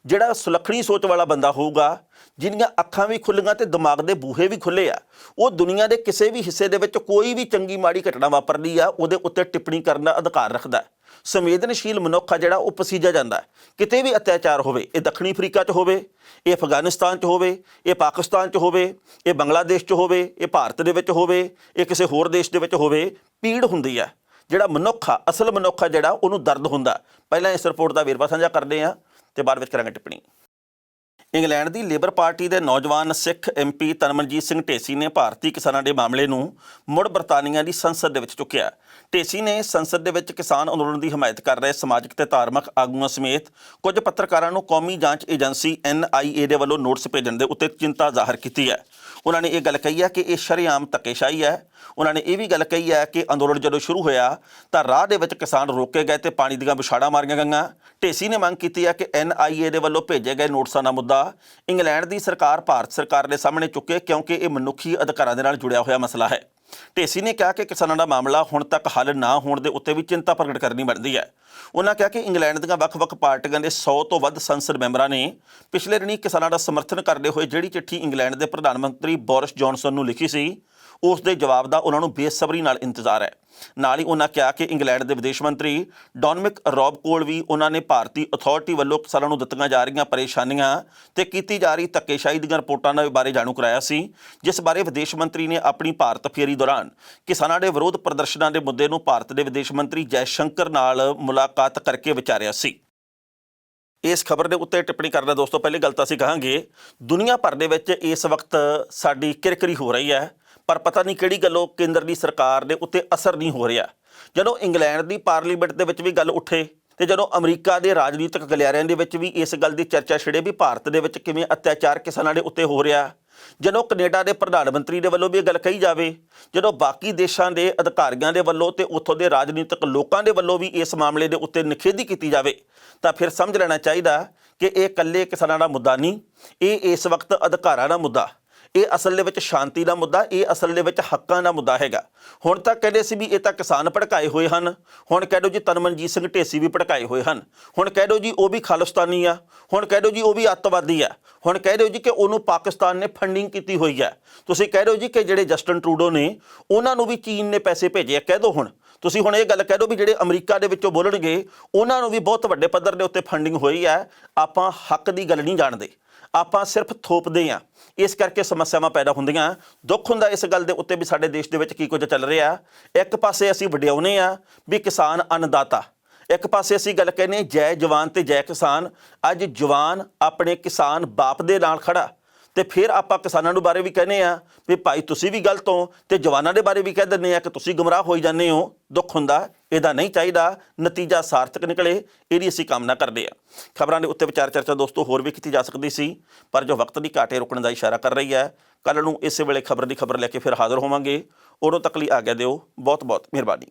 ਜਿਹੜਾ ਸੁਲੱਖਣੀ ਸੋਚ ਵਾਲਾ ਬੰਦਾ ਹੋਊਗਾ, ਜਿਹਦੀਆਂ ਅੱਖਾਂ ਵੀ ਖੁੱਲ੍ਹੀਆਂ ਤੇ ਦਿਮਾਗ ਦੇ ਬੂਹੇ ਵੀ ਖੁੱਲ੍ਹੇ ਆ, ਉਹ ਦੁਨੀਆ ਦੇ ਕਿਸੇ ਵੀ ਹਿੱਸੇ ਦੇ ਵਿੱਚ ਕੋਈ ਵੀ ਚੰਗੀ ਮਾੜੀ ਘਟਨਾ ਵਾਪਰਦੀ ਆ ਉਹਦੇ ਉੱਤੇ ਟਿੱਪਣੀ ਕਰਨ ਦਾ ਅਧਿਕਾਰ ਰੱਖਦਾ। ਸੰਵੇਦਨਸ਼ੀਲ ਮਨੁੱਖ ਆ ਜਿਹੜਾ ਉਹ ਪਸੀਜਾ ਜਾਂਦਾ। ਕਿਤੇ ਵੀ ਅਤਿਆਚਾਰ ਹੋਵੇ, ਇਹ ਦੱਖਣੀ ਅਫਰੀਕਾ 'ਚ ਹੋਵੇ, ਇਹ ਅਫਗਾਨਿਸਤਾਨ 'ਚ ਹੋਵੇ, ਇਹ ਪਾਕਿਸਤਾਨ 'ਚ ਹੋਵੇ, ਇਹ ਬੰਗਲਾਦੇਸ਼ 'ਚ ਹੋਵੇ, ਇਹ ਭਾਰਤ ਦੇ ਵਿੱਚ ਹੋਵੇ, ਇਹ ਕਿਸੇ ਹੋਰ ਦੇਸ਼ ਦੇ ਵਿੱਚ ਹੋਵੇ, ਪੀੜ ਹੁੰਦੀ ਆ। ਜਿਹੜਾ ਮਨੁੱਖ ਆ, ਅਸਲ ਮਨੁੱਖ ਆ ਜਿਹੜਾ, ਉਹਨੂੰ ਦਰਦ ਹੁੰਦਾ। ਪਹਿਲਾਂ ਇਸ ਰਿਪੋਰਟ ਦਾ ਵੇਰਵਾ ਸਾਂਝਾ ਕਰਦੇ ਹਾਂ ਤੇ ਬਾਅਦ ਵਿੱਚ ਕਰਾਂਗੇ ਟਿੱਪਣੀ। ਇੰਗਲੈਂਡ ਦੀ ਲੇਬਰ ਪਾਰਟੀ ਦੇ ਨੌਜਵਾਨ ਸਿੱਖ MP ਤਨਮਨਜੀਤ ਸਿੰਘ ਢੇਸੀ ਨੇ ਭਾਰਤੀ ਕਿਸਾਨਾਂ ਦੇ ਮਾਮਲੇ ਨੂੰ ਮੁੜ ਬਰਤਾਨੀਆ ਦੀ ਸੰਸਦ ਦੇ ਵਿੱਚ ਚੁੱਕਿਆ। ਢੇਸੀ ਨੇ ਸੰਸਦ ਦੇ ਵਿੱਚ ਕਿਸਾਨ ਅੰਦੋਲਨ ਦੀ ਹਮਾਇਤ ਕਰ ਰਹੇ ਸਮਾਜਿਕ ਤੇ ਧਾਰਮਿਕ ਆਗੂਆਂ ਸਮੇਤ ਕੁਝ ਪੱਤਰਕਾਰਾਂ ਨੂੰ ਕੌਮੀ ਜਾਂਚ ਏਜੰਸੀ NIA ਦੇ ਵੱਲੋਂ ਨੋਟਿਸ ਭੇਜਣ ਦੇ ਉੱਤੇ ਚਿੰਤਾ ਜ਼ਾਹਰ ਕੀਤੀ ਹੈ। ਉਹਨਾਂ ਨੇ ਇਹ ਗੱਲ ਕਹੀ ਹੈ ਕਿ ਇਹ ਸ਼ਰੇਆਮ ਧੱਕੇਸ਼ਾਹੀ ਹੈ। ਉਹਨਾਂ ਨੇ ਇਹ ਵੀ ਗੱਲ ਕਹੀ ਹੈ ਕਿ ਅੰਦੋਲਨ ਜਦੋਂ ਸ਼ੁਰੂ ਹੋਇਆ ਤਾਂ ਰਾਹ ਦੇ ਵਿੱਚ ਕਿਸਾਨ ਰੋਕੇ ਗਏ ਤੇ ਪਾਣੀ ਦੀਆਂ ਵਿਛਾੜਾਂ ਮਾਰੀਆਂ ਗਈਆਂ। ਢੇਸੀ ਨੇ ਮੰਗ ਕੀਤੀ ਹੈ ਕਿ NIA ਦੇ ਵੱਲੋਂ ਭੇਜੇ ਗਏ ਨੋਟਿਸਾਂ ਦਾ ਮੁੱਦਾ ਇੰਗਲੈਂਡ ਦੀ ਸਰਕਾਰ ਭਾਰਤ ਸਰਕਾਰ ਦੇ ਸਾਹਮਣੇ ਚੁੱਕੇ, ਕਿਉਂਕਿ ਇਹ ਮਨੁੱਖੀ ਅਧਿਕਾਰਾਂ ਦੇ ਨਾਲ ਜੁੜਿਆ ਹੋਇਆ ਮਸਲਾ ਹੈ। ਢੇਸੀ ਨੇ ਕਿਹਾ ਕਿ ਕਿਸਾਨਾਂ ਦਾ ਮਾਮਲਾ ਹੁਣ ਤੱਕ ਹੱਲ ਨਾ ਹੋਣ ਦੇ ਉੱਤੇ ਵੀ ਚਿੰਤਾ ਪ੍ਰਗਟ ਕਰਨੀ ਬਣਦੀ ਹੈ। ਉਹਨਾਂ ਕਿਹਾ ਕਿ ਇੰਗਲੈਂਡ ਦੀਆਂ ਵੱਖ-ਵੱਖ ਪਾਰਟੀਆਂ ਦੇ 100 ਤੋਂ ਵੱਧ ਸੰਸਦ ਮੈਂਬਰਾਂ ਨੇ ਪਿਛਲੇ ਦਿਨੀਂ ਕਿਸਾਨਾਂ ਦਾ ਸਮਰਥਨ ਕਰਦੇ ਹੋਏ ਜਿਹੜੀ ਚਿੱਠੀ ਇੰਗਲੈਂਡ ਦੇ ਪ੍ਰਧਾਨ ਮੰਤਰੀ ਬੋਰਿਸ ਜੌਨਸਨ ਨੂੰ ਲਿਖੀ ਸੀ, ਉਸ ਦੇ ਜਵਾਬ ਦਾ ਉਹਨਾਂ ਨੂੰ ਬੇਸਬਰੀ ਨਾਲ ਇੰਤਜ਼ਾਰ ਹੈ। ਨਾਲ ਹੀ ਉਹਨਾਂ ਕਿਹਾ ਕਿ ਇੰਗਲੈਂਡ ਦੇ ਵਿਦੇਸ਼ ਮੰਤਰੀ ਡੋਮਿਨਿਕ ਰੌਬ ਕੋਲ ਵੀ ਉਹਨਾਂ ਨੇ ਭਾਰਤੀ ਅਥਾਰਟੀ ਵੱਲੋਂ ਕਿਸਾਨਾਂ ਨੂੰ ਦਿੱਤੀਆਂ ਜਾ ਰਹੀਆਂ ਪਰੇਸ਼ਾਨੀਆਂ ਤੇ ਕੀਤੀ ਜਾ ਰਹੀ ਧੱਕੇਸ਼ਾਹੀ ਦੀਆਂ ਰਿਪੋਰਟਾਂ ਦੇ ਬਾਰੇ ਜਾਣੂ ਕਰਾਇਆ ਸੀ, ਜਿਸ ਬਾਰੇ ਵਿਦੇਸ਼ ਮੰਤਰੀ ਨੇ ਆਪਣੀ ਭਾਰਤ ਫੇਰੀ ਦੌਰਾਨ ਕਿਸਾਨਾਂ ਦੇ ਵਿਰੋਧ ਪ੍ਰਦਰਸ਼ਨਾਂ ਦੇ ਮੁੱਦੇ ਨੂੰ ਭਾਰਤ ਦੇ ਵਿਦੇਸ਼ ਮੰਤਰੀ ਜੈ ਸ਼ੰਕਰ ਨਾਲ ਮੁਲਾਕਾਤ ਕਰਕੇ ਵਿਚਾਰਿਆ ਸੀ। ਇਸ ਖਬਰ ਦੇ ਉੱਤੇ ਟਿੱਪਣੀ ਕਰਨਾ ਦੋਸਤੋ, ਪਹਿਲੀ ਗੱਲ ਤਾਂ ਅਸੀਂ ਕਹਾਂਗੇ ਦੁਨੀਆ ਭਰ ਦੇ ਵਿੱਚ ਇਸ ਵਕਤ ਸਾਡੀ ਕਿਰਕਰੀ ਹੋ ਰਹੀ ਹੈ, ਪਰ ਪਤਾ ਨਹੀਂ ਕਿਹੜੀ ਗੱਲੋਂ ਕੇਂਦਰ ਦੀ ਸਰਕਾਰ ਦੇ ਉੱਤੇ ਅਸਰ ਨਹੀਂ ਹੋ ਰਿਹਾ। ਜਦੋਂ ਇੰਗਲੈਂਡ ਦੀ ਪਾਰਲੀਮੈਂਟ ਦੇ ਵਿੱਚ ਵੀ ਗੱਲ ਉੱਠੇ ਤੇ ਜਦੋਂ ਅਮਰੀਕਾ ਦੇ ਰਾਜਨੀਤਿਕ ਗਲਿਆਰਿਆਂ ਦੇ ਵਿੱਚ ਵੀ ਇਸ ਗੱਲ ਦੀ ਚਰਚਾ ਛਿੜੇ ਵੀ ਭਾਰਤ ਦੇ ਵਿੱਚ ਕਿਵੇਂ ਅਤਿਆਚਾਰ ਕਿਸਾਨਾਂ ਦੇ ਉੱਤੇ ਹੋ ਰਿਹਾ, ਜਦੋਂ ਕੈਨੇਡਾ ਦੇ ਪ੍ਰਧਾਨ ਮੰਤਰੀ ਦੇ ਵੱਲੋਂ ਵੀ ਇਹ ਗੱਲ ਕਹੀ ਜਾਵੇ, ਜਦੋਂ ਬਾਕੀ ਦੇਸ਼ਾਂ ਦੇ ਅਧਿਕਾਰੀਆਂ ਦੇ ਵੱਲੋਂ ਤੇ ਉੱਥੋਂ ਦੇ ਰਾਜਨੀਤਿਕ ਲੋਕਾਂ ਦੇ ਵੱਲੋਂ ਵੀ ਇਸ ਮਾਮਲੇ ਦੇ ਉੱਤੇ ਨਿਖੇਧੀ ਕੀਤੀ ਜਾਵੇ, ਤਾਂ ਫਿਰ ਸਮਝ ਲੈਣਾ ਚਾਹੀਦਾ ਕਿ ਇਹ ਇਕੱਲੇ ਕਿਸਾਨਾਂ ਦਾ ਮੁੱਦਾ ਨਹੀਂ, ਇਹ ਇਸ ਵਕਤ ਅਧਿਕਾਰਾਂ ਦਾ ਮੁੱਦਾ, ਇਹ ਅਸਲ ਦੇ ਵਿੱਚ ਸ਼ਾਂਤੀ ਦਾ ਮੁੱਦਾ, ਇਹ ਅਸਲ ਦੇ ਵਿੱਚ ਹੱਕਾਂ ਦਾ ਮੁੱਦਾ ਹੈਗਾ। ਹੁਣ ਤੱਕ ਕਹਿੰਦੇ ਸੀ ਵੀ ਇਹ ਤਾਂ ਕਿਸਾਨ ਭੜਕਾਏ ਹੋਏ ਹਨ, ਹੁਣ ਕਹਿ ਦਿਓ ਜੀ ਤਨਮਨਜੀਤ ਸਿੰਘ ਢੇਸੀ ਵੀ ਭੜਕਾਏ ਹੋਏ ਹਨ, ਹੁਣ ਕਹਿ ਦਿਓ ਜੀ ਉਹ ਵੀ ਖਾਲਿਸਤਾਨੀ ਆ, ਹੁਣ ਕਹਿ ਦਿਓ ਜੀ ਉਹ ਵੀ ਅੱਤਵਾਦੀ ਆ, ਹੁਣ ਕਹਿ ਦਿਓ ਜੀ ਕਿ ਉਹਨੂੰ ਪਾਕਿਸਤਾਨ ਨੇ ਫੰਡਿੰਗ ਕੀਤੀ ਹੋਈ ਹੈ, ਤੁਸੀਂ ਕਹਿ ਦਿਓ ਜੀ ਕਿ ਜਿਹੜੇ ਜਸਟਨ ਟਰੂਡੋ ਨੇ ਉਹਨਾਂ ਨੂੰ ਵੀ ਚੀਨ ਨੇ ਪੈਸੇ ਭੇਜੇ ਆ, ਕਹਿ ਦਿਓ ਹੁਣ ਤੁਸੀਂ ਹੁਣ ਇਹ ਗੱਲ ਕਹਿ ਦਿਓ ਵੀ ਜਿਹੜੇ ਅਮਰੀਕਾ ਦੇ ਵਿੱਚੋਂ ਬੋਲਣਗੇ ਉਹਨਾਂ ਨੂੰ ਵੀ ਬਹੁਤ ਵੱਡੇ ਪੱਧਰ ਦੇ ਉੱਤੇ ਫੰਡਿੰਗ ਹੋਈ ਹੈ। ਆਪਾਂ ਹੱਕ ਦੀ ਗੱਲ ਨਹੀਂ ਜਾਣਦੇ, ਆਪਾਂ ਸਿਰਫ ਥੋਪਦੇ ਹਾਂ, ਇਸ ਕਰਕੇ ਸਮੱਸਿਆਵਾਂ ਪੈਦਾ ਹੁੰਦੀਆਂ। ਦੁੱਖ ਹੁੰਦਾ ਇਸ ਗੱਲ ਦੇ ਉੱਤੇ ਵੀ ਸਾਡੇ ਦੇਸ਼ ਦੇ ਵਿੱਚ ਕੀ ਕੁਝ ਚੱਲ ਰਿਹਾ। ਇੱਕ ਪਾਸੇ ਅਸੀਂ ਵਡਿਆਉਂਦੇ ਹਾਂ ਵੀ ਕਿਸਾਨ ਅੰਨਦਾਤਾ, ਇੱਕ ਪਾਸੇ ਅਸੀਂ ਗੱਲ ਕਹਿੰਦੇ ਜੈ ਜਵਾਨ ਤੇ ਜੈ ਕਿਸਾਨ। ਅੱਜ ਜਵਾਨ ਆਪਣੇ ਕਿਸਾਨ ਬਾਪ ਦੇ ਨਾਲ ਖੜਾ ਤੇ ਫਿਰ ਆਪਾਂ ਕਿਸਾਨਾਂ ਨੂੰ ਬਾਰੇ ਵੀ ਕਹਿੰਦੇ ਆ ਵੀ ਭਾਈ ਤੁਸੀਂ ਵੀ ਗਲਤ ਹੋ, ਤੇ ਜਵਾਨਾਂ ਦੇ ਬਾਰੇ ਵੀ ਕਹਿ ਦਿੰਦੇ ਆ ਕਿ ਤੁਸੀਂ ਗੁੰਮਰਾਹ ਹੋਈ ਜਾਂਦੇ ਹੋ। ਦੁੱਖ ਹੁੰਦਾ, ਇਹਦਾ ਨਹੀਂ ਚਾਹੀਦਾ, ਨਤੀਜਾ ਸਾਰਥਕ ਨਿਕਲੇ, ਇਹਦੀ ਅਸੀਂ ਕਾਮਨਾ ਕਰਦੇ ਆ। ਖਬਰਾਂ ਦੇ ਉੱਤੇ ਵਿਚਾਰ ਚਰਚਾ ਦੋਸਤੋ ਹੋਰ ਵੀ ਕੀਤੀ ਜਾ ਸਕਦੀ ਸੀ, ਪਰ ਜੋ ਵਕਤ ਦੀ ਘਾਟੇ ਰੁਕਣ ਦਾ ਇਸ਼ਾਰਾ ਕਰ ਰਹੀ ਹੈ। ਕੱਲ੍ਹ ਨੂੰ ਇਸੇ ਵੇਲੇ ਖਬਰ ਦੀ ਖਬਰ ਲੈ ਕੇ ਫਿਰ ਹਾਜ਼ਰ ਹੋਵਾਂਗੇ। ਉਦੋਂ ਤੱਕ ਲਈ ਆਗਿਆ ਦਿਓ। ਬਹੁਤ ਬਹੁਤ ਮਿਹਰਬਾਨੀ।